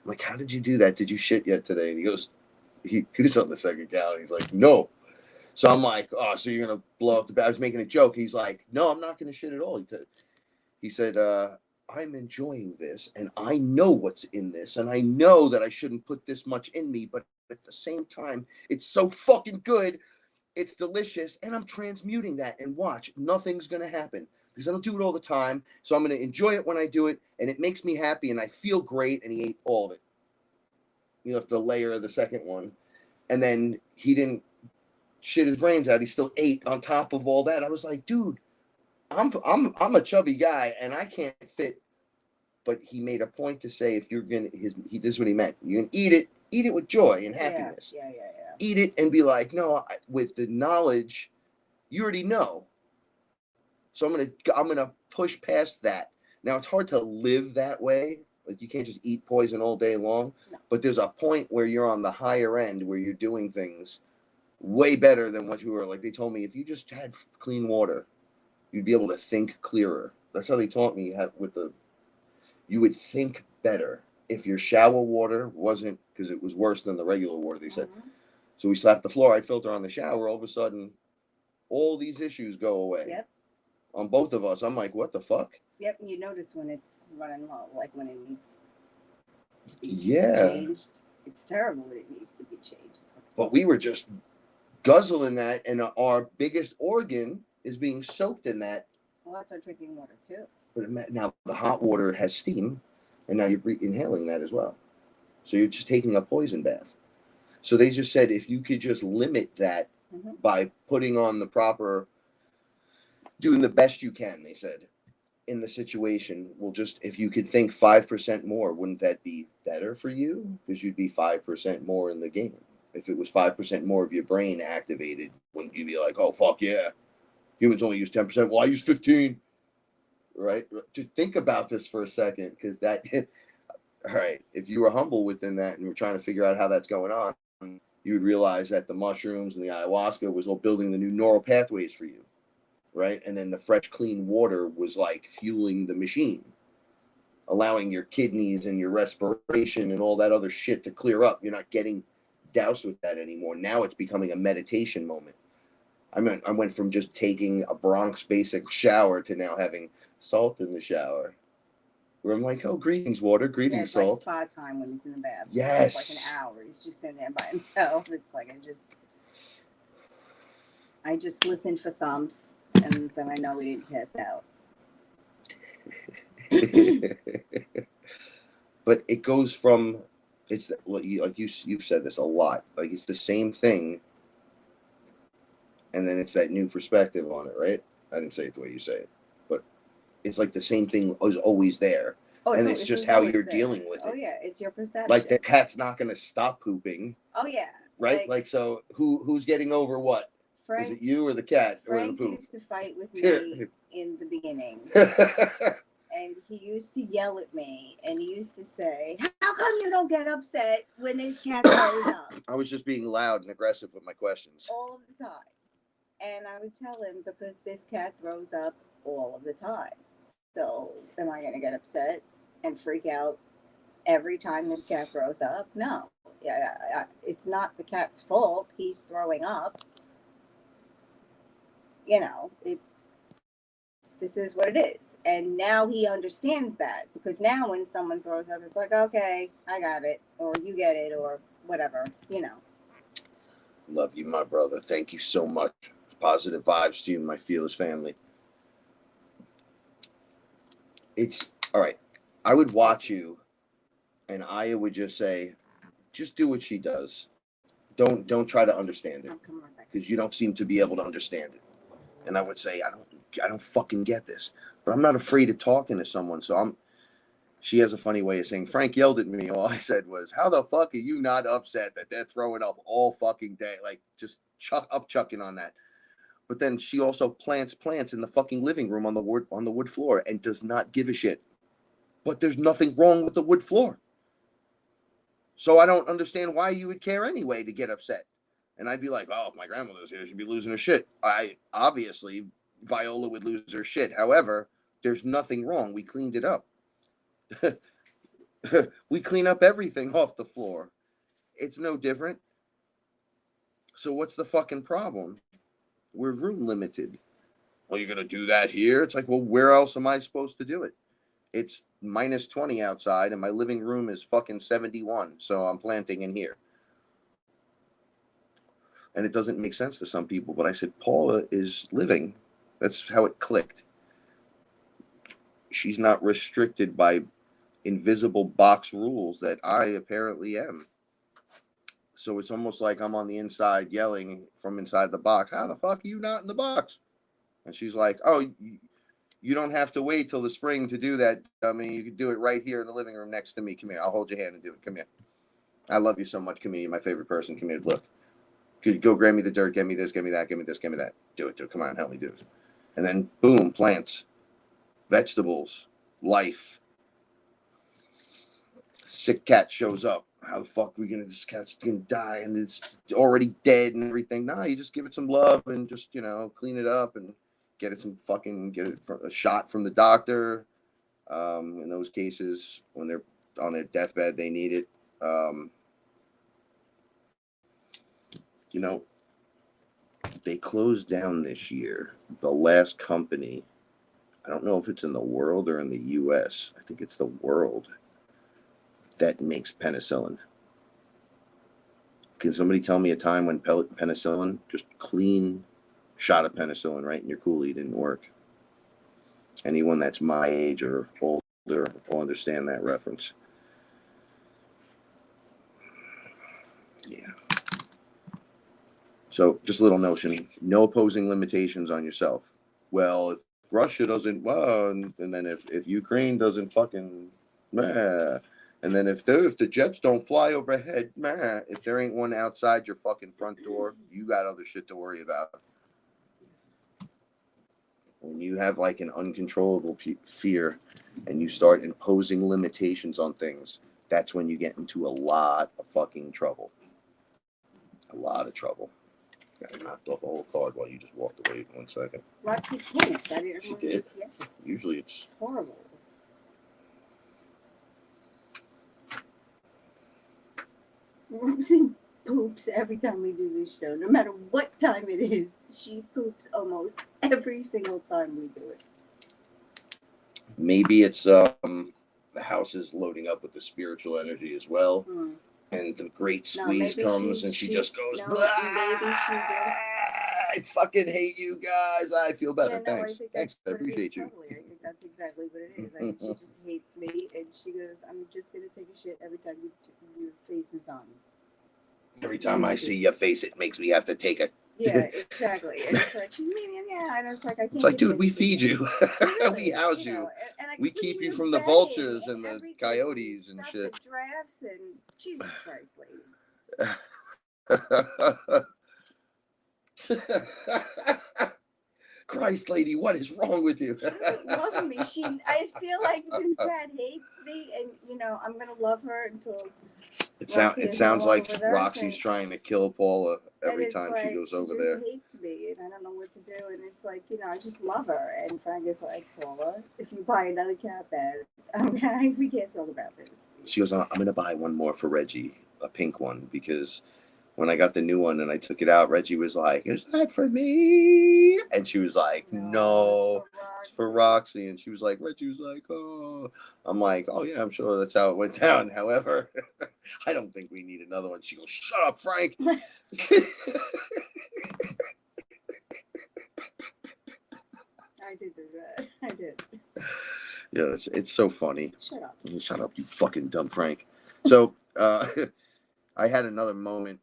S2: I'm like, how did you do that? Did you shit yet today? And he goes, he was on the second gallon. He's like, no. So I'm like, oh, so you're going to blow up the bag. I was making a joke. He's like, no, I'm not going to shit at all. He said, I'm enjoying this, and I know what's in this, and I know that I shouldn't put this much in me, but at the same time, it's so fucking good. It's delicious, and I'm transmuting that. And watch, nothing's going to happen because I don't do it all the time. So I'm going to enjoy it when I do it, and it makes me happy, and I feel great. And he ate all of it. You know, the layer of the second one, and then he didn't shit his brains out. He still ate on top of all that. I was like, dude, I'm a chubby guy, and I can't fit. But he made a point to say, if you're gonna, this is what he meant. You can eat it with joy and happiness.
S1: Yeah.
S2: Eat it and be like, no, with the knowledge, you already know. So I'm gonna push past that. Now it's hard to live that way. Like you can't just eat poison all day long.
S1: No.
S2: But there's a point where you're on the higher end where you're doing things way better than what you were. Like they told me, if you just had clean water, you'd be able to think clearer. That's how they taught me you would think better if your shower water wasn't, because it was worse than the regular water, they said. Mm-hmm. So we slapped the fluoride filter on the shower. All of a sudden, all these issues go away.
S1: Yep.
S2: On both of us. I'm like, what the fuck?
S1: Yep. You notice when it's running low, like when it needs to be changed. It's terrible when it needs to be changed.
S2: But we were just guzzling that, and our biggest organ is being soaked in that.
S1: Well, that's our drinking water, too.
S2: But now the hot water has steam, and now you're inhaling that as well. So you're just taking a poison bath. So they just said if you could just limit that by putting on the proper, doing the best you can, they said, in the situation, if you could think 5% more, wouldn't that be better for you? Because you'd be 5% more in the game. If it was 5% more of your brain activated, wouldn't you be like, oh, fuck yeah, humans only use 10%. Well, I use 15%. Right? To think about this for a second, because all right, if you were humble within that and were trying to figure out how that's going on, you would realize that the mushrooms and the ayahuasca was all building the new neural pathways for you, right? And then the fresh, clean water was like fueling the machine, allowing your kidneys and your respiration and all that other shit to clear up. You're not getting doused with that anymore. Now it's becoming a meditation moment. I went from just taking a Bronx basic shower to now having salt in the shower. Where I'm like, oh, greetings, water, greetings, salt.
S1: It's like spa time when he's in the bath.
S2: Yes.
S1: It's like an hour. He's just in there by himself. It's like I just listened for thumps, and then I know we didn't pass out.
S2: But it goes from It's what you like. You've said this a lot. Like it's the same thing, and then it's that new perspective on it, right? I didn't say it the way you say it, but it's like the same thing is always there,
S1: Oh,
S2: and it's just how you're dealing with
S1: Oh
S2: it.
S1: yeah, it's your perception.
S2: Like the cat's not going to stop pooping.
S1: Oh yeah.
S2: Right. Like so, who's getting over what? Frank, is it you or the cat or the poop?
S1: Used to fight with me in the beginning. And he used to yell at me, and he used to say, "How come you don't get upset when this cat throws up?"
S2: I was just being loud and aggressive with my questions.
S1: All of the time. And I would tell him, because this cat throws up all of the time. So am I going to get upset and freak out every time this cat throws up? No. Yeah, it's not the cat's fault. He's throwing up. You know, this is what it is. And now he understands that, because now when someone throws up, it's like, okay, I got it, or you get it, or whatever, you know.
S2: Love you, my brother. Thank you so much. Positive vibes to you, my fearless family. It's all right. I would watch you, and Aya would just say, just do what she does. Don't try to understand it, because you don't seem to be able to understand it. And I would say, I don't fucking get this. But I'm not afraid of talking to someone. So she has a funny way of saying, Frank yelled at me. All I said was, how the fuck are you not upset that they're throwing up all fucking day? Like, just chucking on that. But then she also plants in the fucking living room on the wood floor and does not give a shit. But there's nothing wrong with the wood floor. So I don't understand why you would care anyway to get upset. And I'd be like, oh, if my grandmother's here, she'd be losing her shit. Obviously, Viola would lose her shit. However, there's nothing wrong. We cleaned it up. We clean up everything off the floor. It's no different. So what's the fucking problem? We're room limited. Well, you're going to do that here? It's like, well, where else am I supposed to do it? It's minus 20 outside, and my living room is fucking 71. So I'm planting in here. And it doesn't make sense to some people. But I said, Paula is living. That's how it clicked. She's not restricted by invisible box rules that I apparently am. So it's almost like I'm on the inside yelling from inside the box, how the fuck are you not in the box? And she's like, oh, you don't have to wait till the spring to do that. I mean, you can do it right here in the living room next to me. Come here. I'll hold your hand and do it. Come here. I love you so much. Come here. You're my favorite person. Come here. Look. Go grab me the dirt. Get me this. Get me that. Get me this. Get me that. Do it. Come on. Help me do it. And then, boom, plants, vegetables, life. Sick cat shows up. How the fuck are we gonna? This cat's gonna die and it's already dead and everything. Nah, you just give it some love and just clean it up and get it a shot from the doctor. In those cases, when they're on their deathbed, they need it. They closed down this year. The last company, I don't know if it's in the world or in the U.S. I think it's the world that makes penicillin. Can somebody tell me a time when penicillin, just clean shot of penicillin right in your coolie, didn't work? Anyone that's my age or older will understand that reference. Yeah. So just a little notion, no opposing limitations on yourself. Well, if Russia doesn't, well, and then if Ukraine doesn't fucking, and then if the jets don't fly overhead, if there ain't one outside your fucking front door, you got other shit to worry about. When you have like an uncontrollable fear and you start imposing limitations on things, that's when you get into a lot of fucking trouble. A lot of trouble. I knocked off a whole card while you just walked away for 1 second.
S1: Roxy pooped.
S2: She did?
S1: Yes.
S2: Usually it's
S1: horrible. Roxy poops every time we do this show. No matter what time it is, she poops almost every single time we do it.
S2: Maybe it's the house is loading up with the spiritual energy as well. And the great squeeze comes and she just goes, maybe she just, I fucking hate you guys. I feel better. Thanks. I appreciate you.
S1: that's exactly what it is. I mean, she just hates me, and she goes, "I'm just gonna take a shit every time your face is on."
S2: Every time I see your face, it makes me have to take a.
S1: Yeah, exactly. And it's like she's yeah, and it's like I can't.
S2: It's like,
S1: get
S2: dude, we
S1: anything
S2: feed
S1: in.
S2: you,
S1: Really,
S2: we house
S1: you know,
S2: you,
S1: and I
S2: we
S1: clean
S2: keep you
S1: your
S2: from the
S1: bedding
S2: vultures and the
S1: everything,
S2: coyotes and
S1: stop
S2: shit.
S1: the drafts and Jesus Christ, lady.
S2: Christ, lady, what is wrong with you?
S1: She doesn't love me. I feel like this cat hates me, and I'm gonna love her until
S2: It
S1: Roxy is no
S2: sounds
S1: longer
S2: like
S1: with us,
S2: Roxy's trying to kill Paula every
S1: it's
S2: time she
S1: like
S2: goes
S1: she
S2: over
S1: just
S2: there.
S1: hates me, and I don't know what to do. And it's like I just love her. And Frank is like, Paula, if you buy another cat bed, we can't talk about this.
S2: She goes, I'm gonna buy one more for Reggie, a pink one, because when I got the new one and I took it out, Reggie was like, "Is that for me?" And she was like, "No, it's for Roxy." And she was like, Reggie was like, "Oh." I'm like, "Oh yeah, I'm sure that's how it went down." However, I don't think we need another one. She goes, "Shut up, Frank."
S1: I did do that. I did.
S2: Yeah, it's so funny.
S1: Shut up.
S2: Shut up, you fucking dumb Frank. So I had another moment.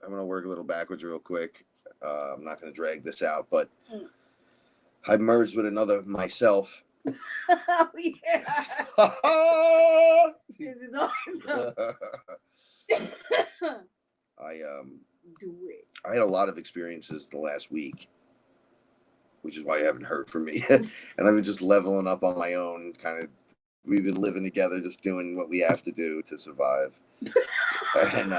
S2: I'm going to work a little backwards real quick. I'm not going to drag this out, but I merged with another myself.
S1: Oh, yeah. This is awesome. Do it.
S2: I had a lot of experiences the last week, which is why you haven't heard from me. And I've been just leveling up on my own, kind of. We've been living together, just doing what we have to do to survive. And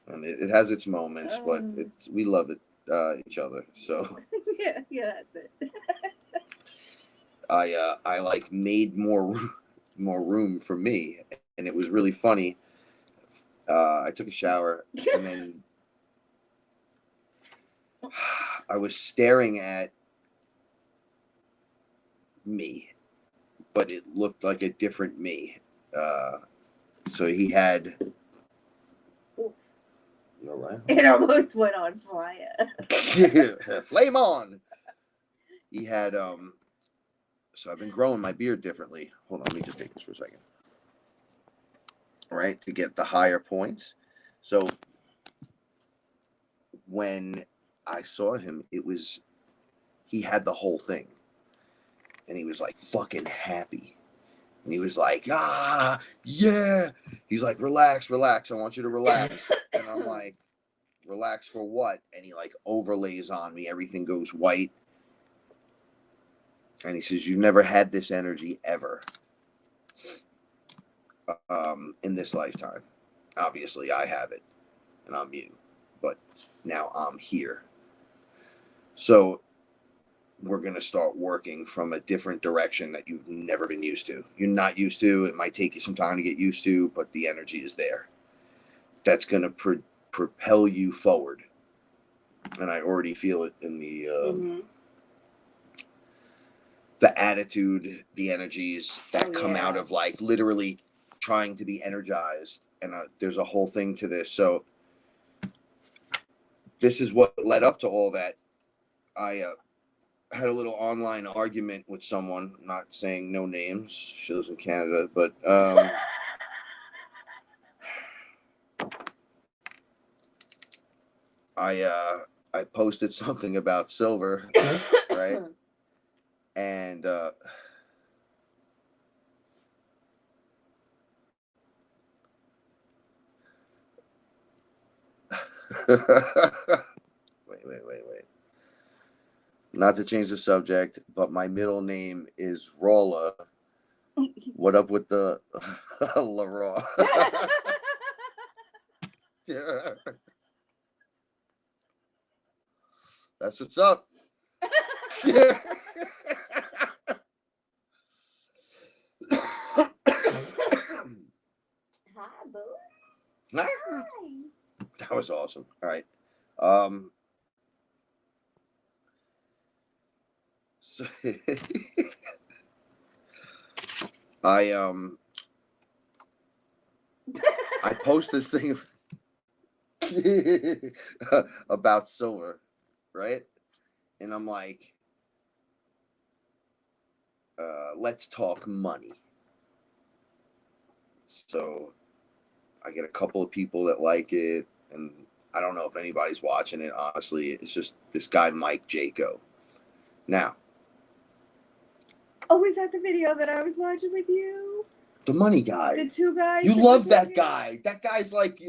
S2: and it has its moments, but we love it, each other. So
S1: yeah, that's it.
S2: I like made more room for me, and it was really funny. I took a shower, and then I was staring at me, but it looked like a different me. So he had. You all right?
S1: It almost went on fire.
S2: Flame on. He had so I've been growing my beard differently. Hold on, let me just take this for a second. All right, to get the higher points. So when I saw him, he had the whole thing. And he was like fucking happy. And he was like, yeah. He's like, relax. I want you to relax. And I'm like, relax for what? And he like overlays on me. Everything goes white. And he says, you've never had this energy ever in this lifetime. Obviously, I have it. And I'm you. But now I'm here. So we're going to start working from a different direction that you've never been used to. You're not used to. It might take you some time to get used to, but the energy is there. That's going to propel you forward. And I already feel it in the attitude, the energies that come out of like literally trying to be energized. And there's a whole thing to this. So this is what led up to all that. I had a little online argument with someone, not saying no names. She lives in Canada, but I posted something about silver, right? And wait. Not to change the subject, but my middle name is Rolla. What up with the LaRaw? That's what's up. Hi,
S1: boo.
S2: That was awesome. All right. So I post this thing. about silver, right? And I'm like, let's talk money. So I get a couple of people that like it, and I don't know if anybody's watching it. Honestly, it's just this guy Mike Jaco. Now,
S1: Oh, is that the video that I was watching with you?
S2: the money guy.
S1: The two guys.
S2: You love that guy. That guy's like,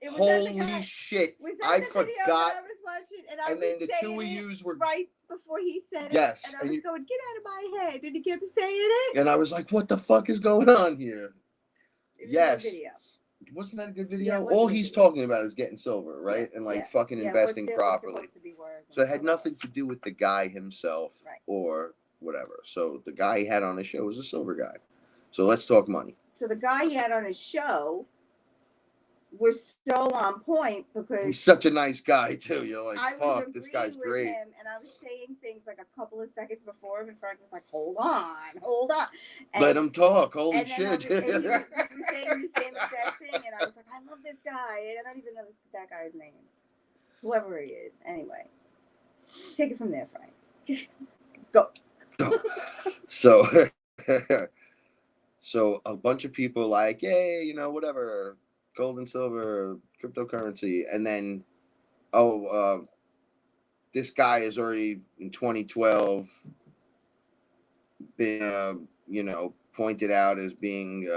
S2: holy shit!
S1: Was that
S2: I
S1: the
S2: forgot.
S1: video that I was watching? And
S2: then the two of yous were
S1: right before he said
S2: yes,
S1: it. And I was going, get out of my head. And he kept saying it.
S2: And I was like, what the fuck is going on here?
S1: It was
S2: yes.
S1: a good video.
S2: Wasn't that a good video?
S1: Yeah,
S2: all he's talking about is getting silver, right? And like fucking investing properly. So it had nothing to do with the guy himself or whatever. So the guy he had on his show was a silver guy. So let's talk money.
S1: So the guy he had on his show was so on point because
S2: he's such a nice guy too. You're like, fuck, this guy's great.
S1: Him, and I was saying things like a couple of seconds before him, and Frank was like, hold on. And,
S2: let him talk. Holy shit.
S1: He was saying the same exact thing, and I was like, I love this guy. And I don't even know that guy's name. Whoever he is. Anyway. Take it from there, Frank. Go.
S2: So a bunch of people like, yay, whatever. Gold and silver, cryptocurrency, and then, this guy is already in 2012 been, pointed out as being,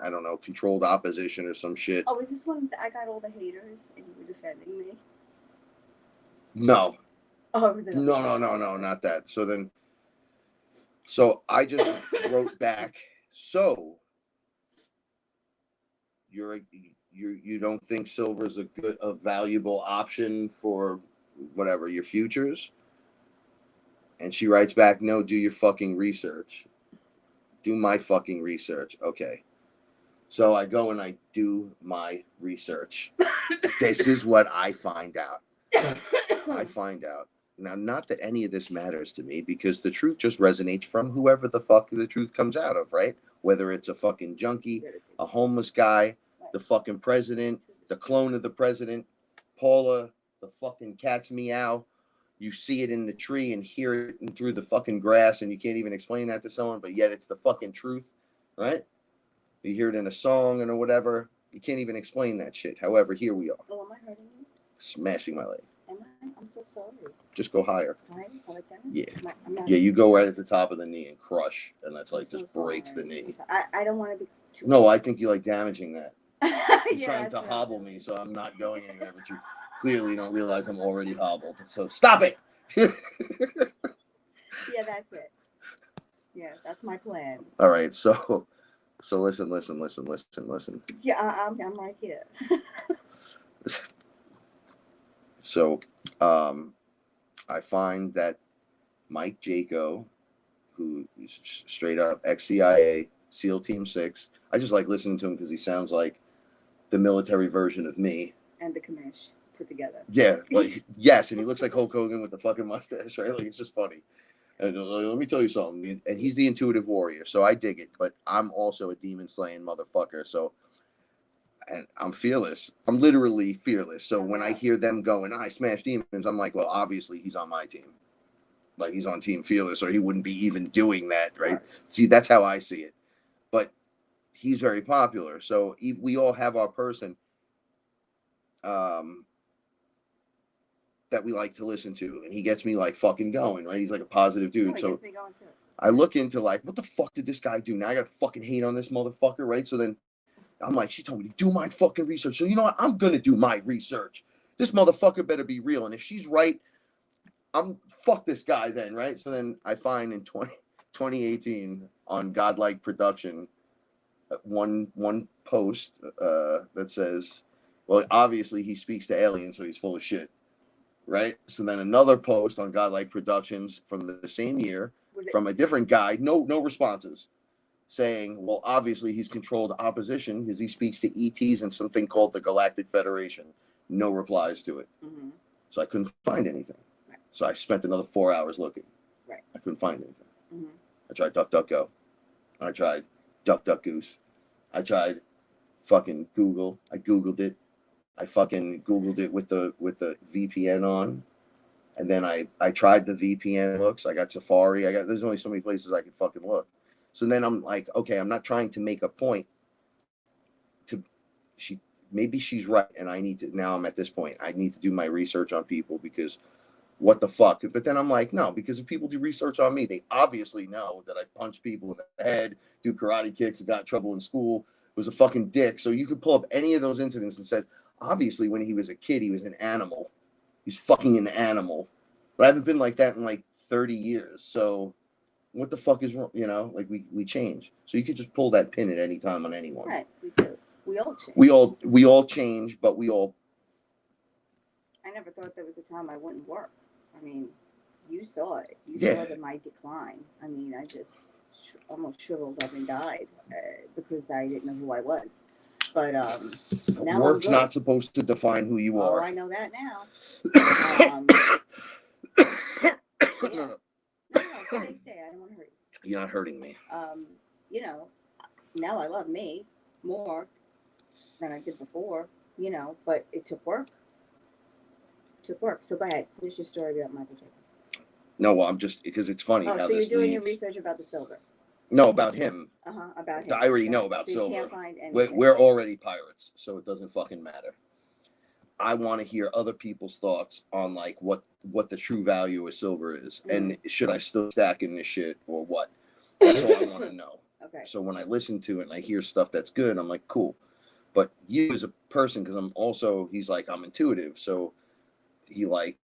S2: I don't know, controlled opposition or some shit.
S1: Oh, is this one that I got all the haters and you were defending me?
S2: No.
S1: Oh, was it?
S2: No, not that. So I just wrote back. So you don't think silver is a valuable option for whatever your futures? And she writes back, no, do your fucking research. Do my fucking research. Okay. So I go and I do my research. This is what I find out. Now, not that any of this matters to me, because the truth just resonates from whoever the fuck the truth comes out of, right? Whether it's a fucking junkie, a homeless guy, the fucking president, the clone of the president, Paula, the fucking cat's meow. You see it in the tree and hear it through the fucking grass, and you can't even explain that to someone, but yet it's the fucking truth, right? You hear it in a song or whatever. You can't even explain that shit. However, here we are.
S1: Oh, am I hurting you?
S2: Smashing my leg.
S1: Am I? I'm so sorry.
S2: Just go higher.
S1: Right? Like that?
S2: Yeah. Yeah, you go right at the top of the knee and crush, and that's like just breaks the knee.
S1: I don't want to be too.
S2: No, I think you like damaging that. You're trying to hobble me, so I'm not going anywhere. But you clearly don't realize I'm already hobbled. So stop it.
S1: Yeah, that's it. Yeah, that's my plan.
S2: All right, so listen.
S1: Yeah, I'm right here.
S2: So, I find that Mike Jaco, who is straight up ex-CIA, SEAL Team 6. I just like listening to him because he sounds like the military version of me.
S1: And the commish put together.
S2: Yeah, like yes, and he looks like Hulk Hogan with the fucking mustache, right? Like it's just funny. And let me tell you something. And he's the intuitive warrior, so I dig it. But I'm also a demon slaying motherfucker. So, and I'm fearless. I'm literally fearless. So when I hear them going, I smash demons, I'm like, well, obviously he's on my team. Like he's on Team Fearless, or he wouldn't be even doing that, right? See, that's how I see it. But he's very popular, so we all have our person that we like to listen to, and he gets me like fucking going, right? He's like a positive dude. So I look into like, what the fuck did this guy do? Now I gotta fucking hate on this motherfucker, right? So then I'm like, she told me to do my fucking research. So you know what? I'm gonna do my research. This motherfucker better be real, and if she's right, I'm fuck this guy then, right? So then I find in 2018 on Godlike Production one post that says, well, obviously he speaks to aliens, so he's full of shit, right? So then another post on Godlike Productions from the same year from a different guy, no responses, saying, well, obviously he's controlled opposition because he speaks to ETs and something called the Galactic Federation. No replies to it. Mm-hmm. So I couldn't find anything. Right. So I spent another 4 hours looking. Right. I couldn't find anything. Mm-hmm. I tried DuckDuckGo. I tried DuckDuckGoose. I tried fucking Google. I Googled it. I fucking Googled it with the VPN on. And then I tried the VPN looks. I got Safari. There's only so many places I can fucking look. So then I'm like, okay, I'm not trying to make a point to maybe she's right, and I need to, now I'm at this point, I need to do my research on people, because what the fuck? But then I'm like, no, because if people do research on me, they obviously know that I punched people in the head, do karate kicks, got in trouble in school, was a fucking dick. So you could pull up any of those incidents and say, obviously when he was a kid, he was an animal. He's fucking an animal. But I haven't been like that in like 30 years. So what the fuck is wrong? You know, like we change. So you could just pull that pin at any time on anyone.
S1: Right, we do. We all change.
S2: We all change, but we all.
S1: I never thought there was a time I wouldn't work. I mean, you saw it. You saw my decline. I mean, I just almost shriveled up and died because I didn't know who I was. But now
S2: work's not supposed to define who you are.
S1: Oh, I know that now. Yeah. No, stay. I don't want to hurt you.
S2: You're not hurting me.
S1: You know, now I love me more than I did before. You know, but it took work. So go ahead. Finish your story about Michael Jackson.
S2: No, well, I'm just, because it's funny.
S1: Oh,
S2: how
S1: so you're doing
S2: your
S1: research about the silver?
S2: No, about him.
S1: About him.
S2: I already know about
S1: so
S2: silver.
S1: You can't find anything.
S2: We're already pirates, so it doesn't fucking matter. I want to hear other people's thoughts on like what the true value of silver is, and should I still stack in this shit or what? That's all I want to know.
S1: Okay.
S2: So when I listen to it and I hear stuff that's good, I'm like, cool. But you as a person, because he's like, I'm intuitive, so he like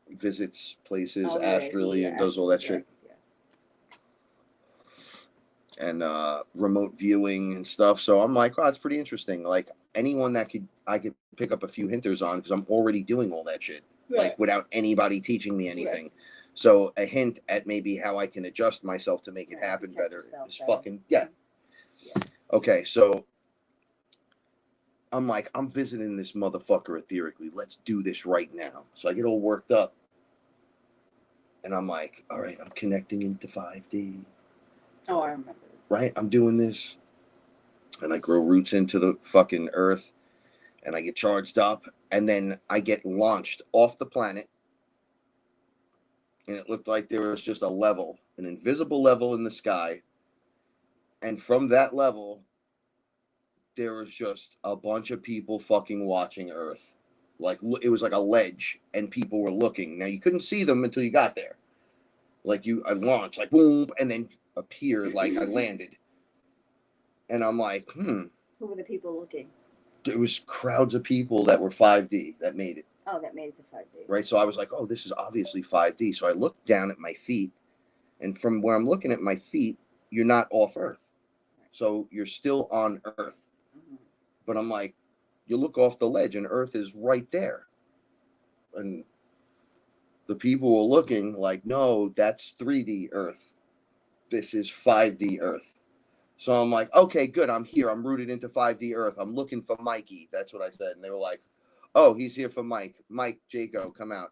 S2: visits places astrally and does all that shit. Yeah. And remote viewing and stuff. So I'm like, oh, that's pretty interesting. Like anyone that I could pick up a few hinters on, because I'm already doing all that shit, like without anybody teaching me anything. Right. So a hint at maybe how I can adjust myself to make it happen better is fucking yeah. Okay, so I'm like, I'm visiting this motherfucker etherically. Let's do this right now. So I get all worked up. And I'm like, all right, I'm connecting into 5D.
S1: Oh, I remember this.
S2: Right? I'm doing this. And I grow roots into the fucking earth. And I get charged up. And then I get launched off the planet. And it looked like there was just a level, an invisible level in the sky. And from that level, there was just a bunch of people fucking watching Earth. Like, it was like a ledge, and people were looking. Now, you couldn't see them until you got there. Like, I launched, like, boom, and then appeared like I landed. And I'm like,
S1: Who were the people looking?
S2: There was crowds of people that were 5D that made it.
S1: Oh, that made it to 5D.
S2: Right, so I was like, oh, this is obviously 5D. So I looked down at my feet, and from where I'm looking at my feet, you're not off Earth. So you're still on Earth. But I'm like, you look off the ledge and Earth is right there. And the people were looking like, no, that's 3D Earth. This is 5D Earth. So I'm like, okay, good. I'm here. I'm rooted into 5D Earth. I'm looking for Mikey. That's what I said. And they were like, oh, he's here for Mike. Mike, Jaco, come out.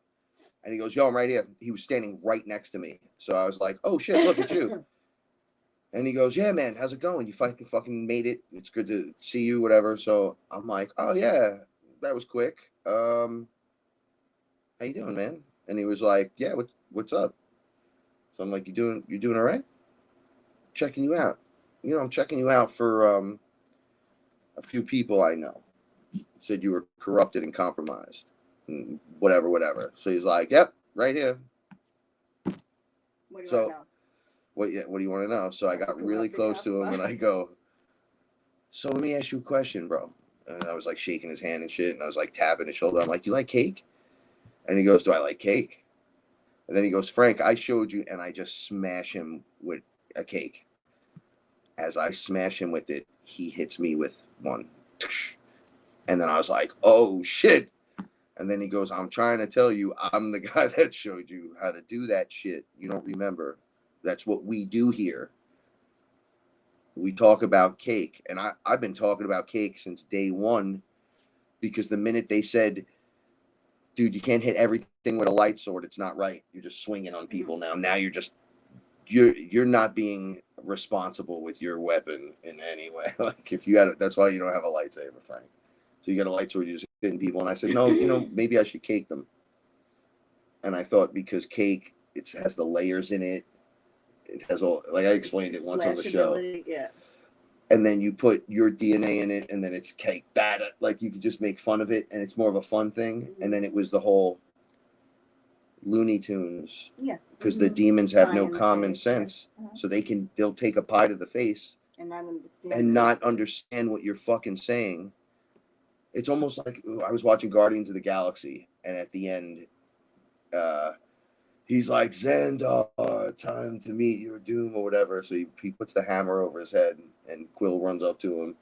S2: And he goes, yo, I'm right here. He was standing right next to me. So I was like, oh, shit, look at you. And he goes, yeah, man, how's it going? You fucking made it. It's good to see you, whatever. So I'm like, oh, yeah, that was quick. How you doing, man? And he was like, yeah, what's up? So I'm like, you doing all right? Checking you out. You know, I'm checking you out for a few people I know. Said you were corrupted and compromised. And whatever. So he's like, yep, right here.
S1: What do you want to know?
S2: What do you want to know? So I got really close to him and I go, so let me ask you a question, bro. And I was like shaking his hand and shit. And I was like tapping his shoulder. I'm like, you like cake? And he goes, do I like cake? And then he goes, Frank, I showed you. And I just smash him with a cake. As I smash him with it, he hits me with one. And then I was like, oh, shit. And then he goes, I'm trying to tell you, I'm the guy that showed you how to do that shit. You don't remember. That's what we do here. We talk about cake. And I've been talking about cake since day one, because the minute they said, dude, you can't hit everything with a light sword, it's not right. You're just swinging on people now. Now you're not being responsible with your weapon in any way. Like if you had, that's why you don't have a lightsaber, Frank. So you got a light sword, you're just hitting people. And I said, no, maybe I should cake them. And I thought because cake, it has the layers in it. It has all, like I explained it once on the show.
S1: Yeah.
S2: And then you put your DNA in it, and then it's cake batter. Like you could just make fun of it, and it's more of a fun thing.
S1: Mm-hmm.
S2: And then it was the whole Looney Tunes.
S1: Yeah.
S2: Because the demons have no common sense, so they'll take a pie to the face and not understand what you're fucking saying. It's almost like I was watching Guardians of the Galaxy, and at the end, he's like, Xandar, time to meet your doom or whatever. So he puts the hammer over his head, and Quill runs up to him.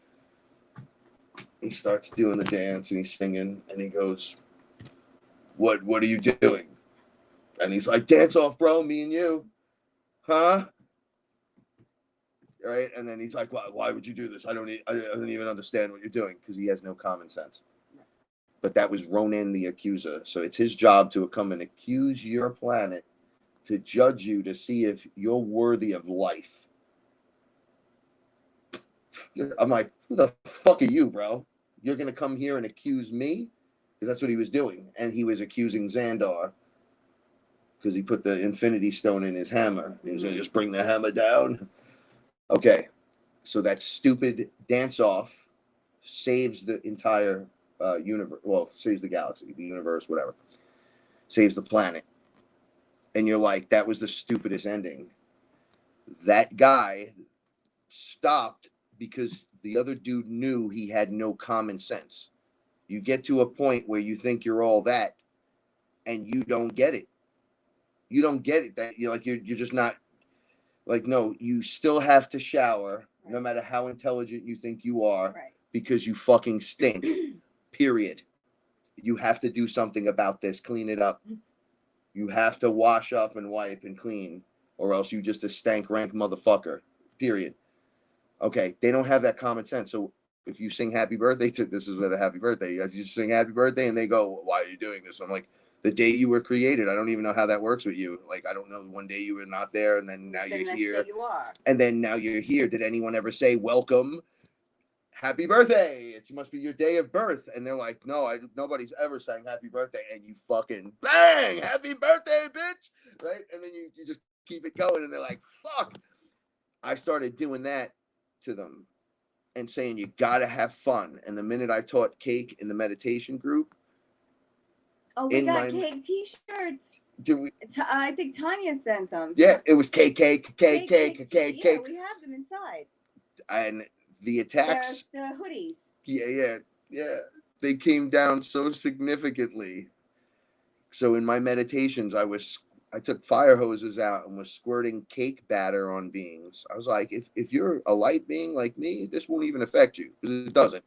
S2: He starts doing the dance, and he's singing, and he goes, What are you doing? And he's like, dance off, bro, me and you. Huh? Right? And then he's like, why would you do this? I don't even understand what you're doing, because he has no common sense. But that was Ronan the Accuser. So it's his job to come and accuse your planet, to judge you, to see if you're worthy of life. I'm like, who the fuck are you, bro? You're going to come here and accuse me? Because that's what he was doing. And he was accusing Xandar, because he put the Infinity Stone in his hammer. He was going to just bring the hammer down. Okay. So that stupid dance-off saves the entire universe. Well, saves the galaxy, the universe, whatever. Saves the planet. And you're like, that was the stupidest ending. That guy stopped because the other dude knew he had no common sense. You get to a point where you think you're all that, and you don't get it. You don't get it. That you're just not like, no, you still have to shower, right, no matter how intelligent you think you are, right, because you fucking stink. Period. You have to do something about this. Clean it up. You have to wash up and wipe and clean, or else you just a stank rank motherfucker. Period. Okay, they don't have that common sense. So if you sing happy birthday, this is where the happy birthday, you sing happy birthday, and they go, why are you doing this? I'm like, the day you were created. I don't even know how that works with you. Like, I don't know. One day you were not there, and then now you're here. You are. And then now you're here. Did anyone ever say, welcome, happy birthday? It must be your day of birth. And they're like, no, nobody's ever sang happy birthday. And you fucking bang, happy birthday, bitch. Right? And then you just keep it going. And they're like, fuck. I started doing that to them and saying, you got to have fun. And the minute I taught cake in the meditation group,
S1: oh, we got cake T-shirts.
S2: Do we?
S1: I think Tanya sent them.
S2: Yeah, it was cake. Yeah, we
S1: have them inside.
S2: And the attacks.
S1: The hoodies.
S2: Yeah. They came down so significantly. So in my meditations, I took fire hoses out and was squirting cake batter on beings. I was like, if you're a light being like me, this won't even affect you, because it doesn't.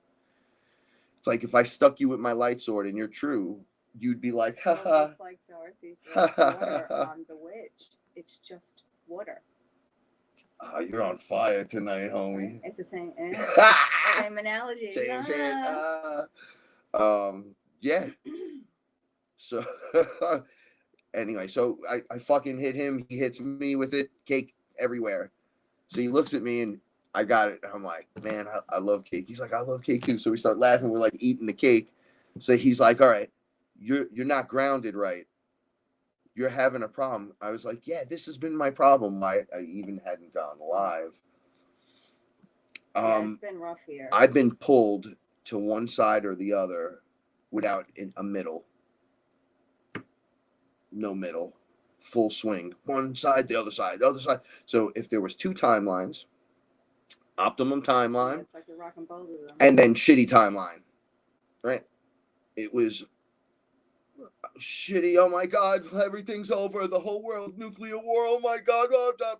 S2: It's like if I stuck you with my light sword and you're true, you'd be like, haha.
S1: It's like Dorothy throws water on the witch. It's just water.
S2: Oh, you're on fire tonight, homie.
S1: It's the same, same analogy.
S2: Same shit. Yeah. So anyway, so I fucking hit him. He hits me with it. Cake everywhere. So he looks at me and I got it. I'm like, man, I love cake. He's like, I love cake too. So we start laughing. We're like eating the cake. So he's like, all right, you're not grounded right. You're having a problem. I was like, yeah, this has been my problem. I even hadn't gone live.
S1: It's been rough here.
S2: I've been pulled to one side or the other without a middle. No middle. Full swing. One side, the other side, the other side. So if there was two timelines, optimum timeline,
S1: it's like you're rocking both of them,
S2: and then shitty timeline, right? It was shitty. Oh my God, everything's over. The whole world, nuclear war. Oh my God,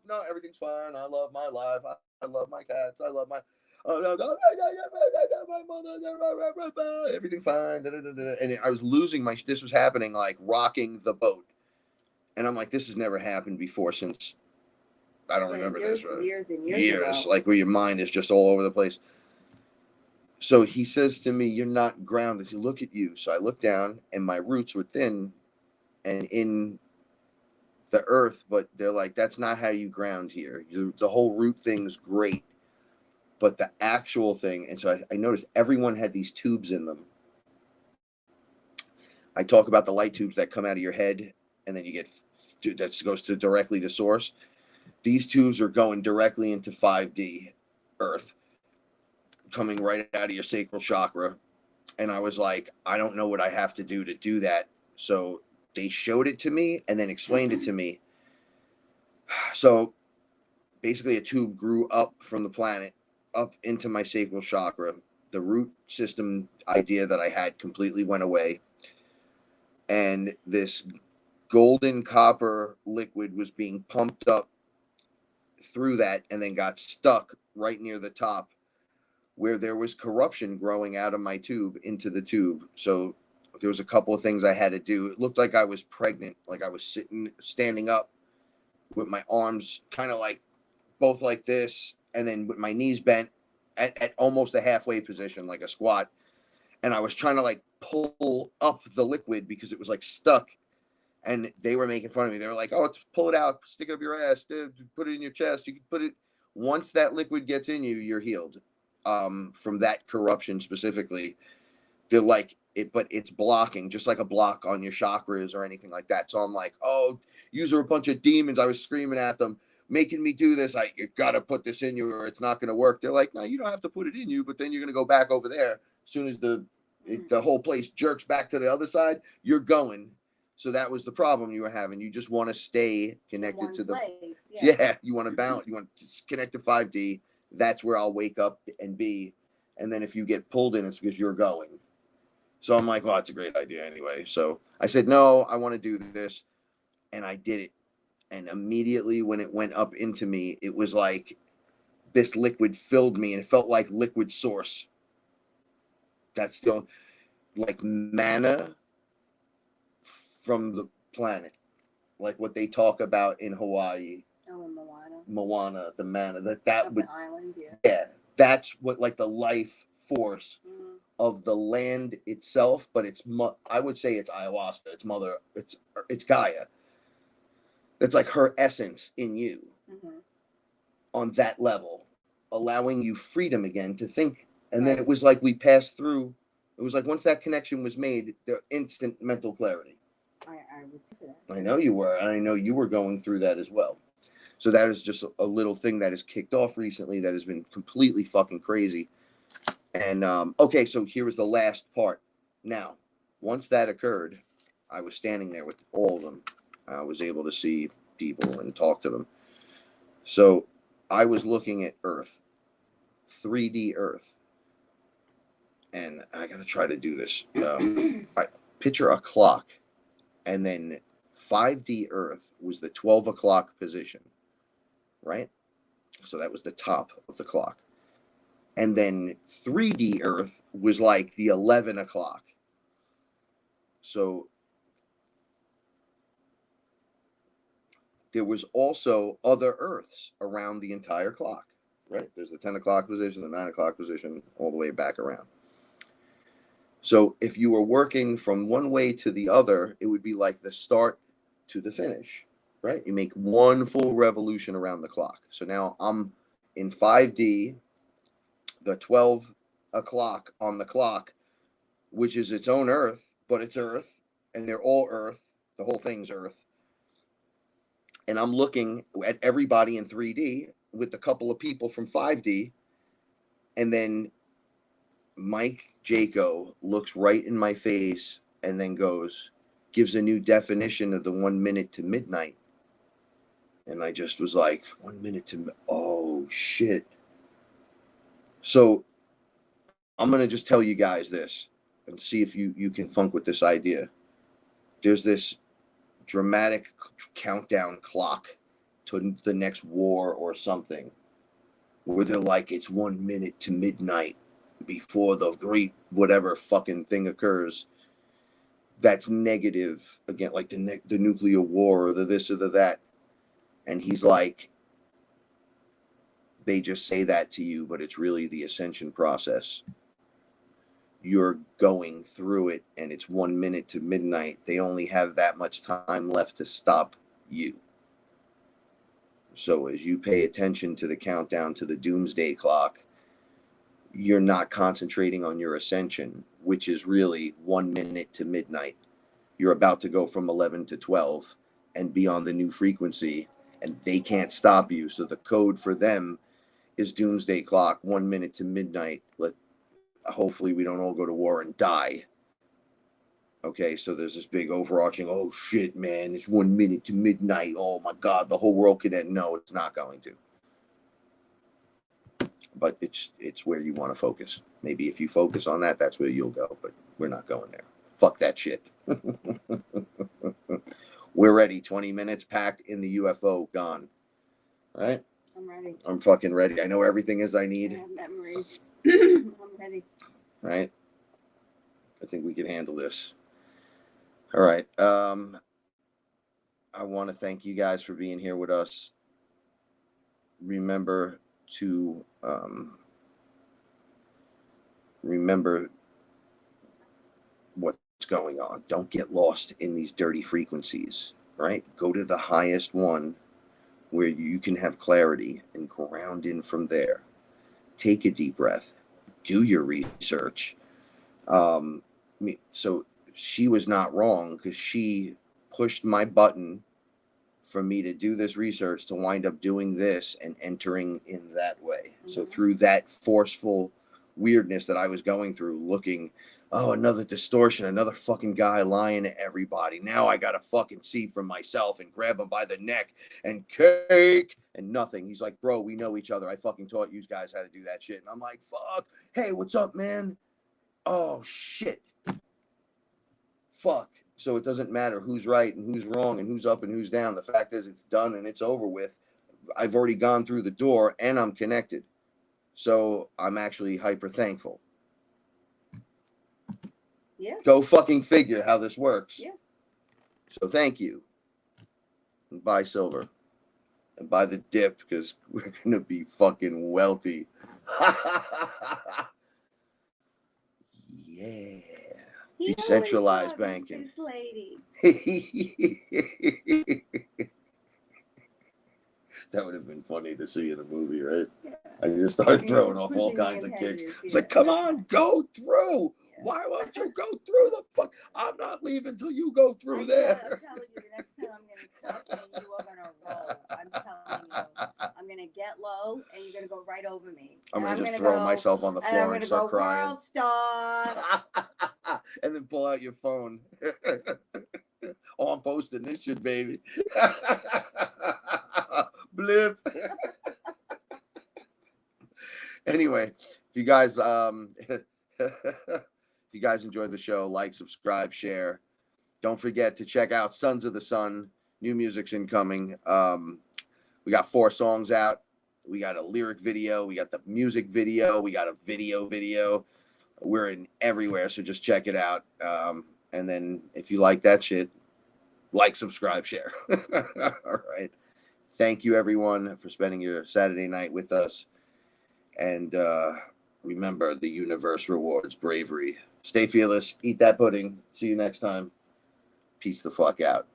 S2: no, everything's fine. I love my life. I love my cats. I love my. My mother, everything fine. And I was losing my. This was happening like rocking the boat, and I'm like, this has never happened before since. I don't remember this. Right?
S1: Years and years ago.
S2: Like where your mind is just all over the place. So he says to me, you're not grounded. He look at you. So I look down and my roots were thin and in the earth, but they're like, that's not how you ground here. The whole root thing's great. But the actual thing, and so I noticed everyone had these tubes in them. I talk about the light tubes that come out of your head, and then you get that goes to directly to source. These tubes are going directly into 5D Earth, coming right out of your sacral chakra. And I was like, I don't know what I have to do that. So they showed it to me and then explained it to me. So basically, a tube grew up from the planet up into my sacral chakra. The root system idea that I had completely went away. And this golden copper liquid was being pumped up through that and then got stuck right near the top where there was corruption growing out of my tube into the tube. So there was a couple of things I had to do. It looked like I was pregnant, like I was standing up with my arms kind of like both like this, and then with my knees bent at almost a halfway position, like a squat. And I was trying to like pull up the liquid because it was like stuck. And they were making fun of me. They were like, "Oh, pull it out, stick it up your ass, put it in your chest. You can put it. Once that liquid gets in you, you're healed from that corruption specifically." They're like it, but it's blocking, just like a block on your chakras or anything like that. So I'm like, "Oh, these are a bunch of demons." I was screaming at them, making me do this. You gotta put this in you, or it's not gonna work. They're like, "No, you don't have to put it in you, but then you're gonna go back over there as soon as the whole place jerks back to the other side. You're going." So that was the problem you were having. You just want to stay connected to the
S1: place.
S2: yeah. You want to bounce. You want to connect to 5D. That's where I'll wake up and be. And then if you get pulled in, it's because you're going. So I'm like, well, that's a great idea anyway. So I said, no, I want to do this, and I did it. And immediately when it went up into me, it was like this liquid filled me, and it felt like liquid source. That's still like manna from the planet, like what they talk about in Hawaii.
S1: Oh, in Moana.
S2: Moana, the manna that would
S1: the island,
S2: yeah, that's what like the life force of the land itself. But it's I would say it's ayahuasca. It's mother. It's Gaia. That's like her essence in you on that level, allowing you freedom again to think. And then it was like we passed through. It was like once that connection was made, the instant mental clarity.
S1: I was that.
S2: I know you were. And I know you were going through that as well. So that is just a little thing that has kicked off recently that has been completely fucking crazy. And okay, so here was the last part. Now, once that occurred, I was standing there with all of them. I was able to see people and talk to them. So I was looking at Earth, 3D Earth. And I got to try to do this. I picture a clock, and then 5D Earth was the 12 o'clock position, right? So that was the top of the clock. And then 3D Earth was like the 11 o'clock. So there was also other Earths around the entire clock, right? There's the 10 o'clock position, the 9 o'clock position, all the way back around. So if you were working from one way to the other, it would be like the start to the finish, right? You make one full revolution around the clock. So now I'm in 5D, the 12 o'clock on the clock, which is its own Earth, but it's Earth, and they're all Earth. The whole thing's Earth. And I'm looking at everybody in 3D with a couple of people from 5D, and then Mike Jaco looks right in my face and then gives a new definition of the 1 minute to midnight. And I just was like, 1 minute to, oh shit. So I'm going to just tell you guys this and see if you can funk with this idea. There's this dramatic countdown clock to the next war or something where they're like, it's 1 minute to midnight before the great whatever fucking thing occurs. That's negative again, like the nuclear war or the this or the that. And he's like, they just say that to you, but it's really the ascension process. You're going through it, and it's 1 minute to midnight. They only have that much time left to stop you. So as you pay attention to the countdown to the doomsday clock, you're not concentrating on your ascension, which is really 1 minute to midnight. You're about to go from 11 to 12 and be on the new frequency, and they can't stop you. So the code for them is doomsday clock, 1 minute to midnight. Hopefully we don't all go to war and die. Okay, so there's this big overarching, oh shit, man, it's 1 minute to midnight. Oh my God, the whole world could end. No, it's not going to. But it's where you want to focus. Maybe if you focus on that, that's where you'll go. But we're not going there. Fuck that shit. We're ready. 20 minutes packed in the UFO, gone. All right?
S1: I'm ready.
S2: I'm fucking ready. I know everything as I
S1: I
S2: need.
S1: have memories. I'm ready.
S2: All right? I think we can handle this. All right. I want to thank you guys for being here with us. Remember to remember what's going on. Don't get lost in these dirty frequencies, right? Go to the highest one where you can have clarity and ground in from there. Take a deep breath. Do your research. So she was not wrong because she pushed my button for me to do this research to wind up doing this and entering in that way. Mm-hmm. So through that forceful weirdness that I was going through, looking, oh, another distortion, another fucking guy lying to everybody. Now I gotta fucking see for myself and grab him by the neck and cake and nothing. He's like, bro, we know each other. I fucking taught you guys how to do that shit. And I'm like, fuck. Hey, what's up, man? Oh shit. Fuck. So it doesn't matter who's right and who's wrong and who's up and who's down. The fact is it's done and it's over with. I've already gone through the door and I'm connected. So I'm actually hyper thankful.
S1: Yeah.
S2: Go fucking figure how this works.
S1: Yeah.
S2: So thank you. And buy silver. And buy the dip because we're going to be fucking wealthy. Yeah. Decentralized banking.
S1: Lady.
S2: That would have been funny to see in a movie, right?
S1: Yeah.
S2: I just started throwing off all kinds of kicks. It's like, come on, go through. Yeah. Why won't you go through the fuck? I'm not leaving till you go through there.
S1: I'm telling you, the next time I'm going to talk and you are going to roll. I'm telling you. I'm going to get low and you're going to go right over me.
S2: I'm going to just throw myself on the floor and start crying.
S1: World star.
S2: And then pull out your phone. Oh, I'm posting this shit, baby. Blip. Anyway, if you guys enjoyed the show, like, subscribe, share. Don't forget to check out Sons of the Sun. New music's incoming. We got 4 songs out. We got a lyric video. We got the music video. We got a video. We're in everywhere, so just check it out. And then if you like that shit, like, subscribe, share. All right. Thank you, everyone, for spending your Saturday night with us. And remember, the universe rewards bravery. Stay fearless. Eat that pudding. See you next time. Peace the fuck out.